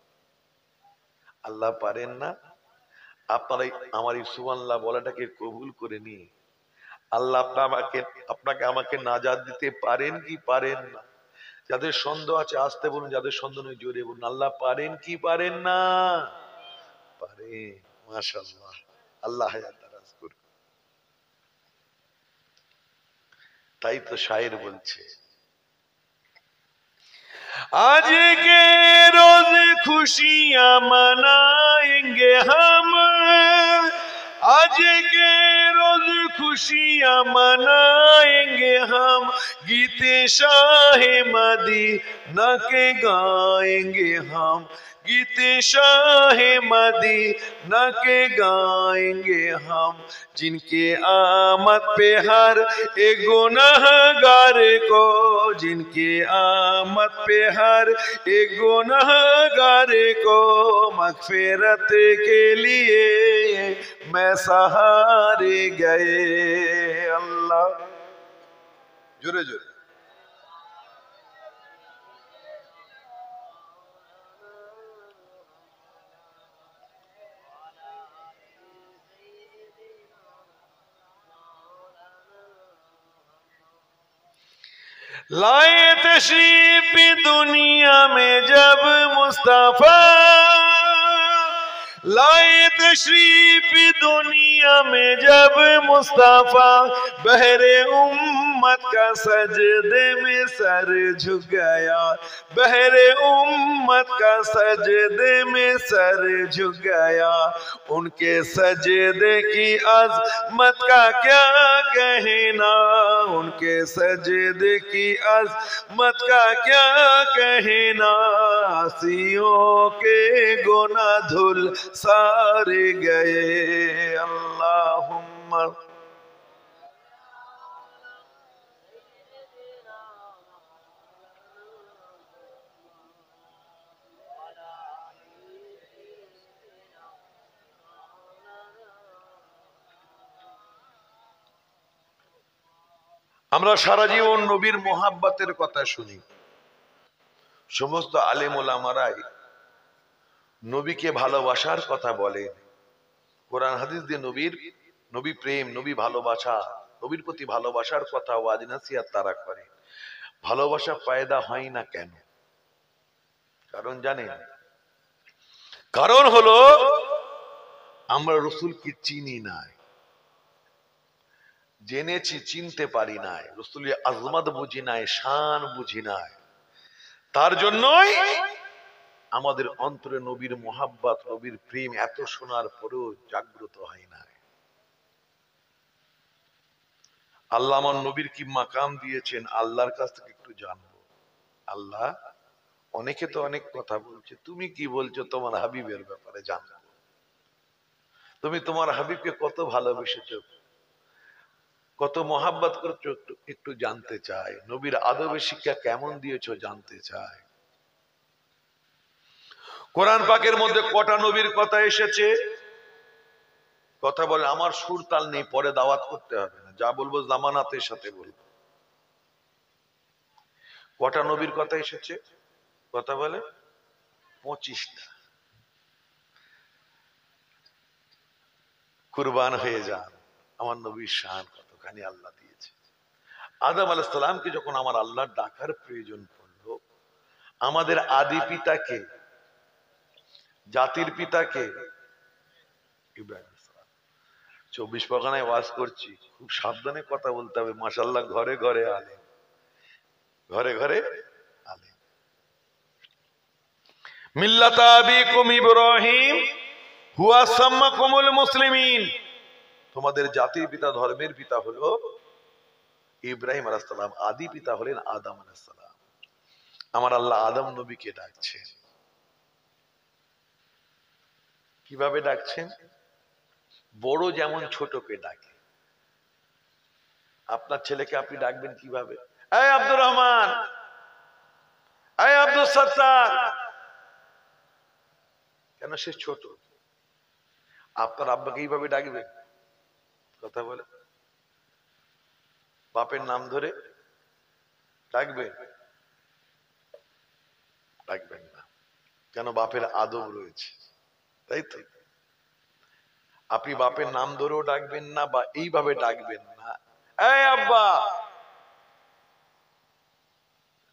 আল্লাহ পারেন না? আপনারা আমার এই সুবহানাল্লাহ বলাটাকে কবুল করে নিয়ে আল্লাহ আপনাকে আমাকে নাজাত দিতে পারেন কি পারেন না? যাদের সন্দেহ আছে আসতে বলুন, যাদের সন্দেহ নেই জোরে বলুন আল্লাহ পারেন কি পারেন না? পারেন। মাশাআল্লাহ, আল্লাহ হায়াত দারাজ করুন। তাই তো শায়ের বলছে, आज के रोज खुशियां मनाएंगे हम, आज के रोज खुशियां मनाएंगे हम, गीते शाहे मदीना के गाएंगे हम, गीते शाहे मदीना के गाएंगे हम, जिनके आमद पे हर एक गुनहगार को, जिनके आमद पे हर एक गुनहगार को मगफिरत के लिए मैं सहारे गए। अल्लाह जोरे जोरे। लाए तशरीफ दुनिया में जब मुस्तफा, लाए तशरीफ दुनिया में जब मुस्तफा, बहरे उम्मत का सजदे में सर झुक गया, बहरे उम्मत का सजदे में सर झुक गया, उनके सजदे की अज़मत का क्या कहना, उनके सजदे की अज़मत का क्या कहना, आसियों के गुनाह धुल सारे गए। अल्लाहुम्मा আমরা সারা জীবন নবীর মোহাব্বতের কথা শুনি। সমস্ত আলেম ওলামারাই নবীকে ভালোবাসার কথা বলে, কোরআন হাদিস দিয়ে নবী প্রেম, নবী ভালোবাসা, নবীর প্রতি ভালোবাসার কথা ওয়াজ নসিহত তারা করে। ভালোবাসা পয়দা হয় না কেন? কারণ জানেন? কারণ হলো আমরা রাসূলকে চিনি নাই, জেনেছি চিনতে পারি নাই, রাসূলের আজমত বুঝি নাই, শান বুঝি নাই। তার জন্যই আমাদের অন্তরে নবীর মোহাব্বত, নবীর প্রেম এত শোনার পরেও জাগ্রত হয় না। আল্লাহ আমার নবীর কি মাকাম দিয়েছেন, আল্লাহর কাছ থেকে একটু জানবো। আল্লাহ অনেকে তো অনেক কথা বলছে, তুমি কি বলছো তোমার হাবিবের ব্যাপারে জানো? তুমি তোমার হাবিবকে কত ভালোবেসেছো, কত মহাব্বত করছো, একটু একটু জানতে চাই। নবীর আদবের শিক্ষা কেমন দিয়েছো জানতে চাই। কোরআন পাকের মধ্যে কটা নবীর কথা এসেছে? কথা বলে আমার সুর তাল নেই, পরে দাওয়াত করতে হবে না, যা বলবো জামানাতের সাথে বলবো। কটা নবীর কথা এসেছে? কথা বলে 25টা। কুরবান হয়ে যান, আমার নবীর শান কতখানি আল্লাহ দিয়েছে। আদম আলাইহিস সালামকে যখন আমার আল্লাহর ডাকার প্রয়োজন পড়লো, আমাদের আদি পিতাকে, জাতির পিতাকে, ইব্রাহিম আলাইহিস সালাম। 24 পরগনায় ওয়াজ করছি, খুব সাবধানে কথা বলতে হবে। মাশাআল্লাহ, ঘরে ঘরে আলেম, ঘরে ঘরে আলেম। মিল্লাতা আবিকুম ইব্রাহিম হুয়া সাম্মাকুমুল মুসলিমিন। তোমাদের জাতির পিতা, ধর্মের পিতা হলো ইব্রাহিম আলাইহিস সালাম, আদি পিতা হলেন আদম আলাইহিস সালাম। আমার আল্লাহ আদম নবীকে ডাকছেন। কিভাবে ডাকছেন? বড় যেমন ছোটকে ডাকে। আপনার ছেলেকে আপনি ডাকবেন কিভাবে? এই আব্দুর রহমান, এই আব্দুল সত্তার। কেন? সে ছোট। আপনার আব্বাকে এইভাবে ডাকবেন? কথা বলে। বাপের নাম ধরে ডাকবেন? ডাকবেন না। কেন? বাপের আদব রয়েছে, তাই তো। আপনি বাপের নাম ধরেও ডাকবেন না, বা এইভাবে ডাকবেন না, এই আব্বা।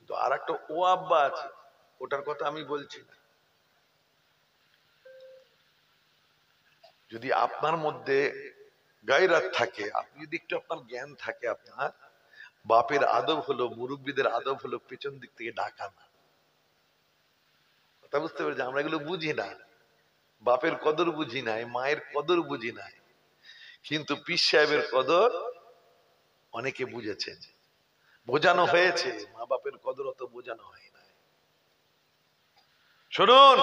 তো আর একটা ও আব্বা আছে, ওটার কথা আমি বলছি না। যদি আপনার মধ্যে গায়রাত থাকে, আপনি যদি একটু আপনার জ্ঞান থাকে, আপনার বাপের আদব হলো, মুরব্বীদের আদব হলো পেছন দিক থেকে ডাকা না। কথা বুঝতে পেরেছি? আমরা এগুলো বুঝি না, বাপের কদর বুঝি নাই, মায়ের কদর বুঝি নাই, কিন্তু পীর সাহেবের কদর অনেকে বুঝেছেন, বোঝানো হয়েছে। মা বাপের কদর অত বোঝানো হয় না। শুনুন,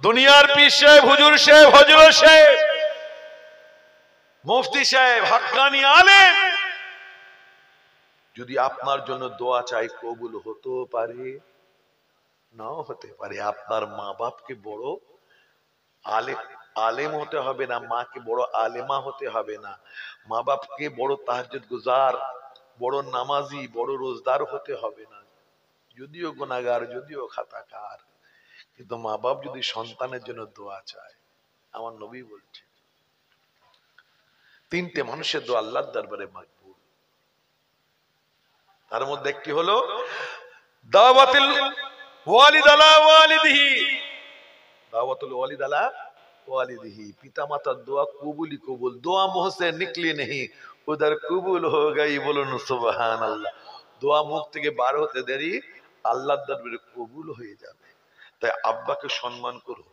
দুনিয়ার পীর সাহেব, হুজুর সাহেব, হযরত সাহেব, মুফতি সাহেব, হাক্কানি আলেম যদি আপনার জন্য দোয়া চাই, কবুল হতেও পারে, নাও হতে পারে। আপনার মা বাপকে বড় আলেম হতে হবে না, মাকে বড় আলেমা হতে হবে না, মা বাপকে বড় তাহাজ্জুদ গুজার, বড় নামাজি, বড় রোজদার হতে হবে না। যদিও গুনাহগার, যদিও খাতাকার, কিন্তু মা বাপ যদি সন্তানের জন্য দোয়া চায়, আমার নবী বলছে 3টে মানুষের দোয়া আল্লাহর দরবারে মাকবুল। তার মধ্যে একটি হলো দাওয়াতুল ওয়ালিদ আলা ওয়ালিদিহি, দাওয়াতুল ওয়ালিদ আলা ওয়ালিদিহি, পিতা মাতার দোয়া কবুলই কবুল। দোয়া মুহ সে নিকলি নেহি উধর কবুল হো গই, বলুন সুবহানাল্লাহ। দোয়া মুখ থেকে বার হতে দেরি, আল্লাহর দরবারে কবুল হয়ে যাবে। তাই আব্বাকে সম্মান করো,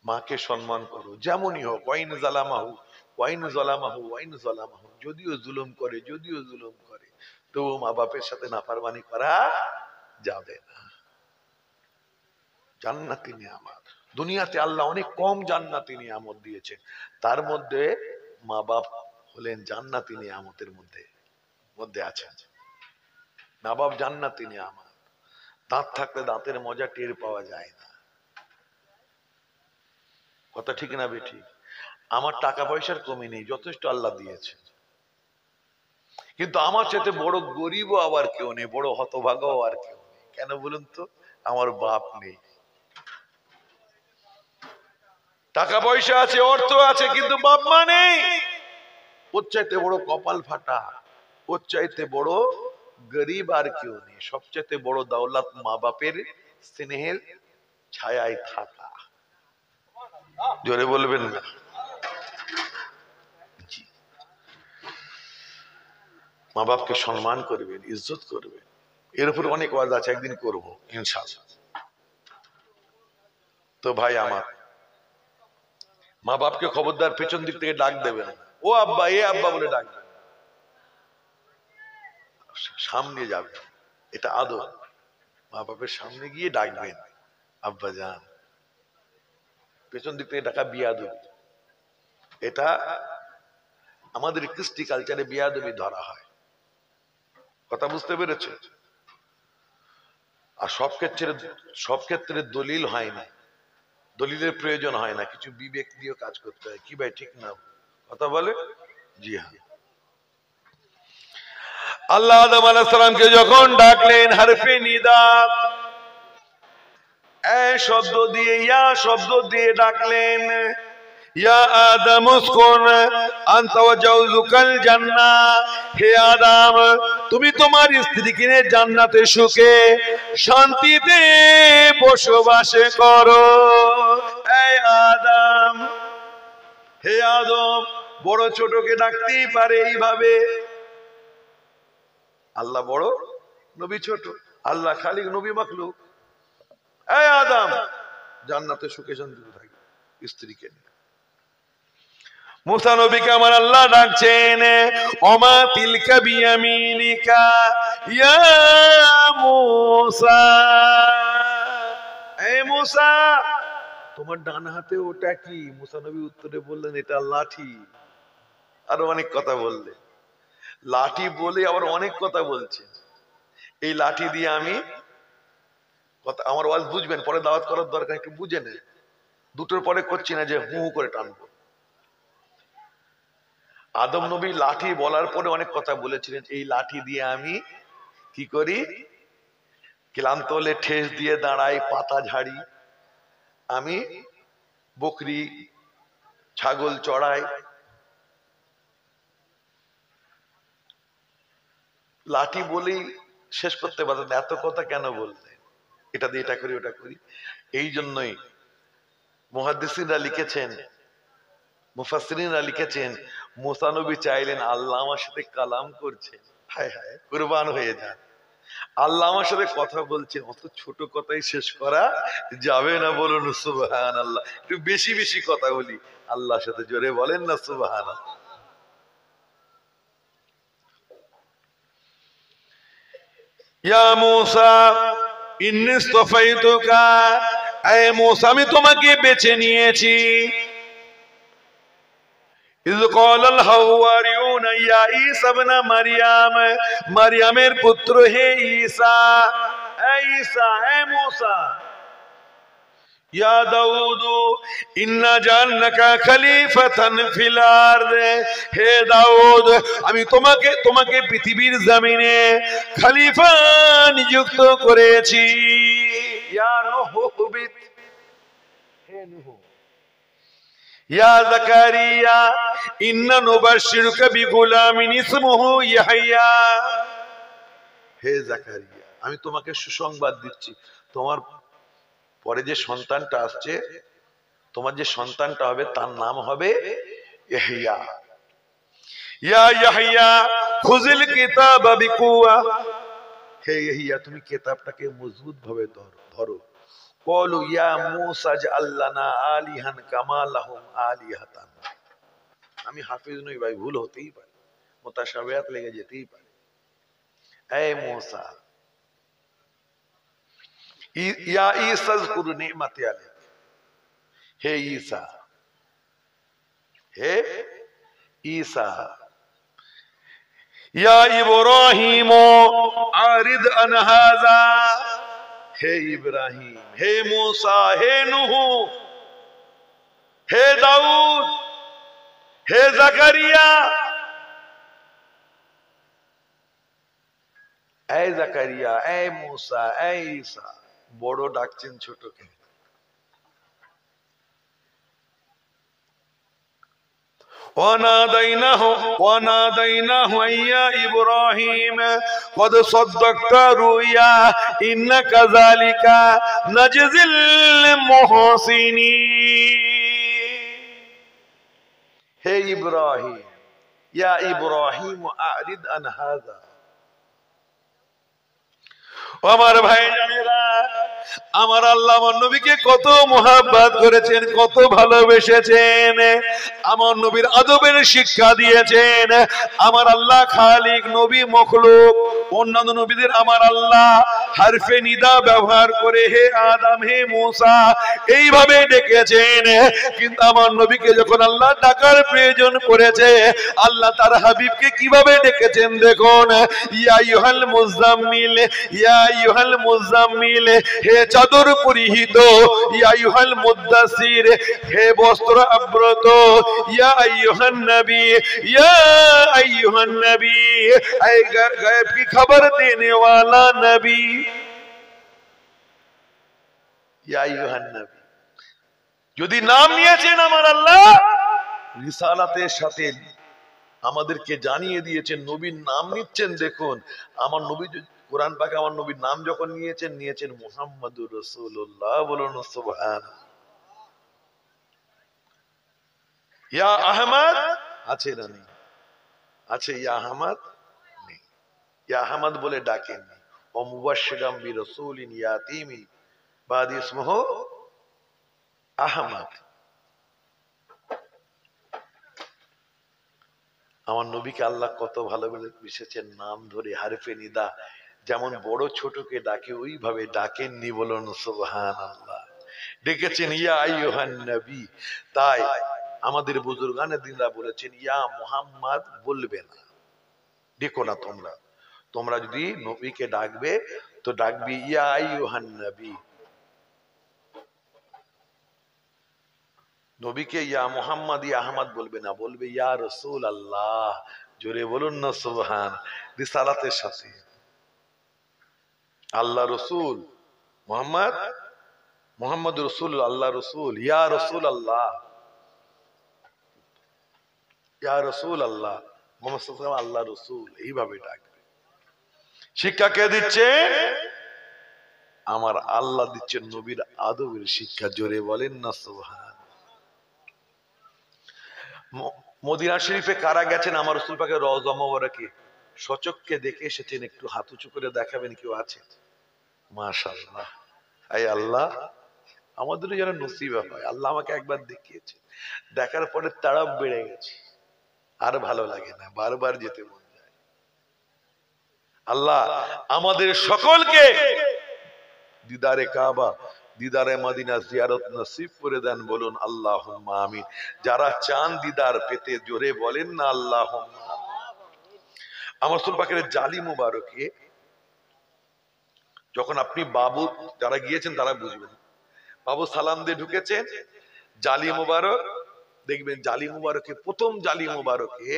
মাকে সম্মান করো, যেমনই হোক। ওয়াইন জালামাহু ওয়াইন জালামাহু ওয়াইন জালামাহু, যদিও জুলুম করে, যদিও জুলুম করে, তো মা বাপের সাথে নাফরমানি করা যাবে না। জান্নাতি নিয়ামত দুনিয়াতে আল্লাহ অনেক কম জান্নাতি নিয়ামত দিয়েছেন, তার মধ্যে মা বাপ হলেন জান্নাতি নিয়ামতের মধ্যে আছেন। মা বাপ জান্নাতি নিয়ামত। দাঁত থাকলে দাঁতের মজা টের পাওয়া যায় না। কথা ঠিক না বেঠিক? আমার টাকা পয়সার কমি নেই, যথেষ্ট আল্লাহ দিয়েছে, কিন্তু আমার চাইতে বড় গরিবও আবার কেউ নেই, বড় হতভাগাও আর কেউ নেই। কেন বলুন তো? আমার বাপ নেই। টাকা পয়সা আছে, অর্থ আছে, কিন্তু বাপ মা নেই। ওর চাইতে বড় কপাল ফাটা, ওর চাইতে বড় গরিব আর কেউ নেই। সবচাইতে বড় দৌলত মা বাপের স্নেহের ছায়ায় থাকা। জোরে বলবেন না? মা বাপকে সম্মান করবেন, ইজ্জত করবেন। এর উপর অনেক ওয়াজ আছে, একদিন করবো ইনশাআল্লাহ। তো ভাই আমার, মা বাপকে খবরদার পেছন দিক থেকে ডাক দেবেন, ও আব্বা, এ আব্বা বলে ডাকবেন, সামনে যাবে। এটা আদব। মা বাপের সামনে গিয়ে ডাকবেন আব্বা যান, পেছন দিক থেকে ডাকা বিয়াদবি। এটা আমাদের কৃষ্টি কালচারে বিয়াদবি ধরা হয়। কথা বুঝতে পেরেছে? আর সব ক্ষেত্রে দলিল হয় না, দলিলের প্রয়োজন হয় না, কিছু বিবেক দিয়ে কাজ করতে হয়। কি ভাই ঠিক না কথা বলে? জি হ্যাঁ। আল্লাহ আদম আলাইহিস সালামকে যখন ডাকলেন হারফে নিদা, শব্দ দিয়ে, ইয়া শব্দ দিয়ে ডাকলেন, ইয়া আদম উসকুন আনতা ওয়া জাওজুকাল জান্নাহ, হে আদম তুমি তোমার স্ত্রীকে নিয়ে জান্নাতে সুখে শান্তিতে বসবাস করো। এই আদম, হে আদম, বড় ছোটকে ডাকতেই পারে এইভাবে। আল্লাহ বড়, নবী ছোট, আল্লাহ খালিক, নবী মাখলুক। এই আদম, জান্নাতে সুখে শান্তিতে থাকি স্ত্রীকে নিয়ে। মুসা নবীকে আমার আল্লাহ ডাকছেন, ওমা তিলকা বিয়ামিনিকা ইয়া মুসা, এই মুসা তোমার ডান হাতে ওটা কি? মুসা নবী উত্তরে বললেন এটা লাঠি। আরো অনেক কথা বললেন, লাঠি বলে আবার অনেক কথা বলছেন। এই লাঠি দিয়ে আমি কথা, আমার ওয়াজ বুঝবেন, পরে দাওয়াত করার দরকার, একটু বুঝে নে। দুটোর পরে করছি না যে হু করে টানবো। আদম নবী লাঠি বলার পরে অনেক কথা বলেছিলেন। এই লাঠি দিয়ে আমি কি করি? ক্লান্ত হলে ঠেস দিয়ে দাঁড়াই, পাতা ঝাড়ি, আমি বকরি ছাগল চড়াই। লাঠি বলেই শেষ করতে পারতেন, এত কথা কেন বললেন? এটা দিয়ে এটা করি, ওটা করি। এই জন্যই মুহাদ্দিসিনরা লিখেছেন, মুফাসসিরিনরা লিখেছেন, মুসা নবী চাইলেন আল্লাহ আমার সাথে কালাম করছেন, হায় হায় কুরবান হয়ে যান, আল্লাহ আমার সাথে কথা বলছেন, অত ছোট কথাই শেষ করা যাবে না। বলুন সুবহানাল্লাহ। একটু বেশি বেশি কথা বলি, আল্লাহর সাথে জোরে বলেন না সুবহানাল্লাহ। ইয়া মুসা ইন্নী ইসতাফাইতুকা, এ মুসা আমি তোমাকে বেছে নিয়েছি। ইয ক্বালাল হাওয়ারিয়ুনা ইয়া ঈসা ইবনে মারইয়াম, মারইয়ামের পুত্র হে ঈসা, হে ঈসা, হে মুসা, ইয়া দাউদ ইন্না জাআলনাকা খলিফাতান ফিল আরদ, হে দাউদ আমি তোমাকে পৃথিবীর জমিনে খলিফা নিযুক্ত করেছি। ইয়া নূহ বিত, হে নূহ, ইয়া যাকারিয়া ইন্না নুবাশশিরুকা বিগুলামিন ইসমুহু ইয়াহইয়া, হে যাকারিয়া আমি তোমাকে সুসংবাদ দিচ্ছি, তোমার পরে যে সন্তানটা আসছে, তোমার যে সন্তানটা হবে তার নাম হবে ইয়াহইয়া। ইয়া ইয়াহইয়া খুযিল কিতাবা বিকুওয়া, হে ইয়াহইয়া তুমি কিতাবটাকে মজবুত ভাবে ধরো। ক্বালু ইয়া মূসা জাআল লানা আলিহান কামা লাহুম আলিহাতান, আমি হাফেজ নই ভাই, ভুল হতেই পারে, মুতাশাবিহাত লেগে যেতেই পারে। হে মূসা, ইয়া ঈসা যকুর নি'মাতি আলাইক, হে ঈসা, হে ঈসা, ইয়া ইব্রাহিম আরিদ আন হাযা, হে ইব্রাহিম, হে মূসা, হে নূহ, হে দাউদ, হে যাকারিয়া, এই যাকারিয়া, এই মূসা, এই ঈসা, বড় ডাকছেন ছোটকে। وناديناه يا إبراهيم قد صدقت رؤيا إنا كذلك نجزي المحسنين، হে ইব্রাহিম, ইয়া ইব্রাহিম আরিদ আন হাযা, আমার ভাই জানেরা, আমার আল্লাহ আমার নবীকে কত মোহাব্বত করেছেন, কত ভালোবেসেছেন, আমার নবীর আদবের শিক্ষা দিয়েছেন। আমার আল্লাহ খালিক, নবী মখলুক, অন্যান্য নবীদের আমার আল্লাহ হারফে নিদা ব্যবহার করে হে আদম, হে মূসা এইভাবে ডেকেছেন। কিন্তু আমার নবীকে যখন আল্লাহ ডাকার প্রয়োজন করেছে, আল্লাহ তার হাবিবকে কিভাবে ডেকেছেন দেখুন। ইয়া আইয়ুহাল মুযাম্মিল, ইয়া আইয়ুহাল মুযাম্মিল, হে চাদর পরিহিত, ইয়া আইয়ুহাল মুদ্দাসির, হে বস্ত্র আবৃত, ইয়া আইয়ুহান নবী, ইয়া আইয়ুহান নবী, এই গায়েব কি খবর দেনে ওয়ালা নবী, ইয়া আইয়ুহান নবী। যদি নাম নিয়েছেন আমার আল্লাহ, রিসালাতের সাথে আমাদেরকে জানিয়ে দিয়েছেন, নবীর নাম নিচ্ছেন। দেখুন আমার নবী, কোরআন পাকে আমার নবীর নাম যখন নিয়েছেন মুহাম্মাদুর রাসূলুল্লাহ, বলুন সুবহানাল্লাহ। ইয়া আহমদ আছে না নেই? আছে, ইয়া আহমদ নেই। ইয়া আহমদ বলে ডাকেন। ও মুবাশশিরাম বিরাসূলিন ইয়াতি মিন বাদি ইসমুহু আহমদ। আমার নবীকে আল্লাহ কত ভালোবেসেছেন, নাম ধরে হারফে নিদা, যেমন বড় ছোটকে ডাকে ওইভাবে ডাকেননি, বলুন সুবহানাল্লাহ। ডেকেছেন ইয়া আইয়ুহান নবী। তাই আমাদের বুজুর্গানে দিনরা বলেছেন ইয়া মুহাম্মদ বলবে না, ডেকো না তোমরা। তোমরা যদি নবীকে ডাকবে তো ডাকবি ইয়া আইয়ুহান নবী। নবীকে ইয়া মুহাম্মদ, ইয়া আহমদ বলবে না, বলবে ইয়া রাসূল আল্লাহ। জোরে বলুন না সুবহান। রিসালাতের সাথে আল্লাহ রসুল মুহাম্মদ, মুহাম্মদ রসুল, আল্লাহ রসুল, ইয়া রসুল আল্লাহ, ইয়া রসুল আল্লাহ, মুহাম্মদ সাল্লাল্লাহু আলাইহি ওয়াসাল্লাম আল্লাহ রসুল, এইভাবে ডাকবে। শিক্ষা কে দিচ্ছে? আমার আল্লাহ দিচ্ছেন নবীর আদবের শিক্ষা। জোরে বলেন না সুবহান। মদিনা শরীফে কারা গেছেন আমার রাসূল পাকের রওজা মোবারকে সচক্ষে দেখে এসেছেন? একটু হাত উঁচু করে দেখাবেন কেউ আছে? মাশাআল্লাহ। আয় আল্লাহ, আমাদেরও যেন নসিব হয়। আল্লাহ আমাকে একবার দেখিয়েছে, দেখার পরে তাড়াপ বেড়ে গেছে, আর ভালো লাগে না, বারবার যেতে মন যায়। আল্লাহ আমাদের সকলকে দিদারে কাবা, দিদারে মদিনা জিয়ারত নসিব করে দেন, বলুন আল্লাহুম্মা আমিন। যারা চান দিদার পেতে, জোরে বলেন না আল্লাহুম্মা। আমার রাসূল পাকের জালি মুবারকে যখন আপনি বাবু, যারা গিয়েছেন তারা বুঝবেন, বাবু সালাম দিয়ে ঢুকেছেন, জালি মুবারক দেখবেন, জালি মুবারকে প্রথম জালি মুবারকে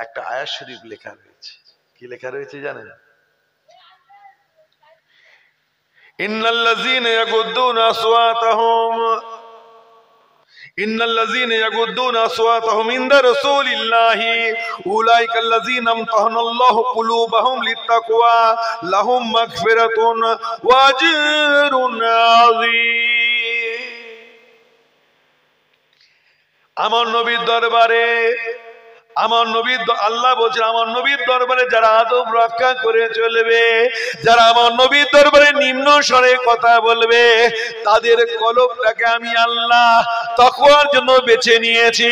একটা আয়াত শরীফ লেখা রয়েছে। কি লেখা রয়েছে জানেন? ইন্নাল্লাযীনা ইয়াগুদ্দুনা আসওয়াতাহুম, ইন্নাল্লাযীনা ইয়াগুদ্দুনা আসওয়াতাহুম ইনদা রাসূলিল্লাহি উলাইকাল্লাযীনা আমতাহানাল্লাহু কুলুবাহুম লিত্তাকওয়া লাহুম মাগফিরাতুন ওয়া আজরুন আযীম। আমার নবীর দরবারে, আমার নবীর, আল্লাহ বলছেন আমার নবীর দরবারে যারা আদব রক্ষা করে চলবে, যারা আমার নবীর দরবারে নিম্ন স্বরে কথা বলবে, তাদের কলবটাকে আমি আল্লাহ তাকওয়ার জন্য বেছে নিয়েছি,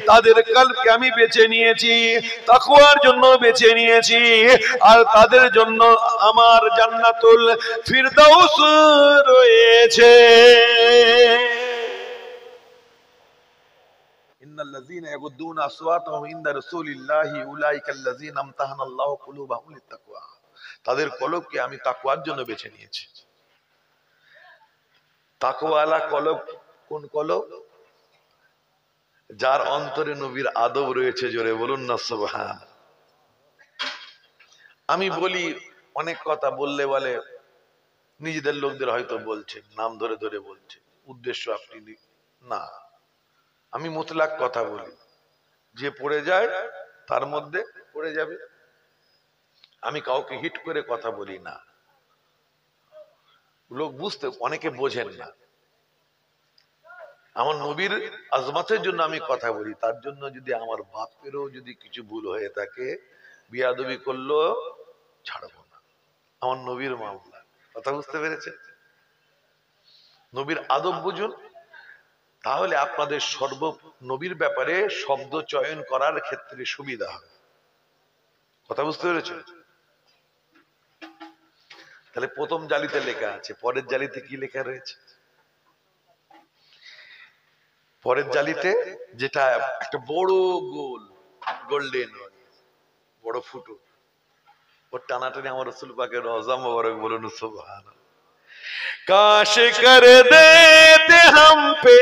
তাদের কলবকে আমি বেছে নিয়েছি, তাকওয়ার জন্য বেছে নিয়েছি, আর তাদের জন্য আমার জান্নাতুল ফিরদাউস রয়েছে। ইন্নাল্লাযীনা ইয়াগুদ্দুনা আসওয়াতাহুম ইনদা রাসূলিল্লাহি উলাইকাল্লাযীনা আমতাহানাল্লাহু কুলুবাহুম লিত্তাকওয়া। তাদের কলবকে আমি তাকওয়ার জন্য বেছে নিয়েছি। তাকওয়ালা কলব কোন কলব? যার অন্তরে নবীর আদব রয়েছে। জোরে বলুন না সুবহান। আমি বলি, অনেক কথা বললে বলে নিজেদের লোকদের হয়তো বলছেন, নাম ধরে ধরে বলছেন, উদ্দেশ্য আপনি না। আমি মুতলাক কথা বলি, যে পড়ে যায় তার মধ্যে পড়ে যাবে। আমি কাউকে হিট করে কথা বলি না। লোক বুঝতে, অনেকে বোঝেন না। আমার নবীর আজমতের জন্য আমি কথা বলি, তার জন্য যদি আমার বাপেরও যদি কিছু ভুল হয়ে থাকে, বিয়াদবি করলো ছাড়বো না। আমার নবীর মামলা। কথা বুঝতে পেরেছেন? নবীর আদব বুঝুন, তাহলে আপনাদের নবীর ব্যাপারে শব্দ চয়ন করার ক্ষেত্রে সুবিধা হবে। কথা বুঝতে পেরেছেন? তাহলে প্রথম জালিতে লেখা আছে, পরের জালিতে কি লেখা রয়েছে? পরের জালিতে যেটা একটা বড় গোল, গোল্ডেন বড় ফুটো, ওর টানাটানি আমার রসুল পাকের রওজা মোবারক, বলুন সুবহানাল্লাহ। काश कर देते हम पे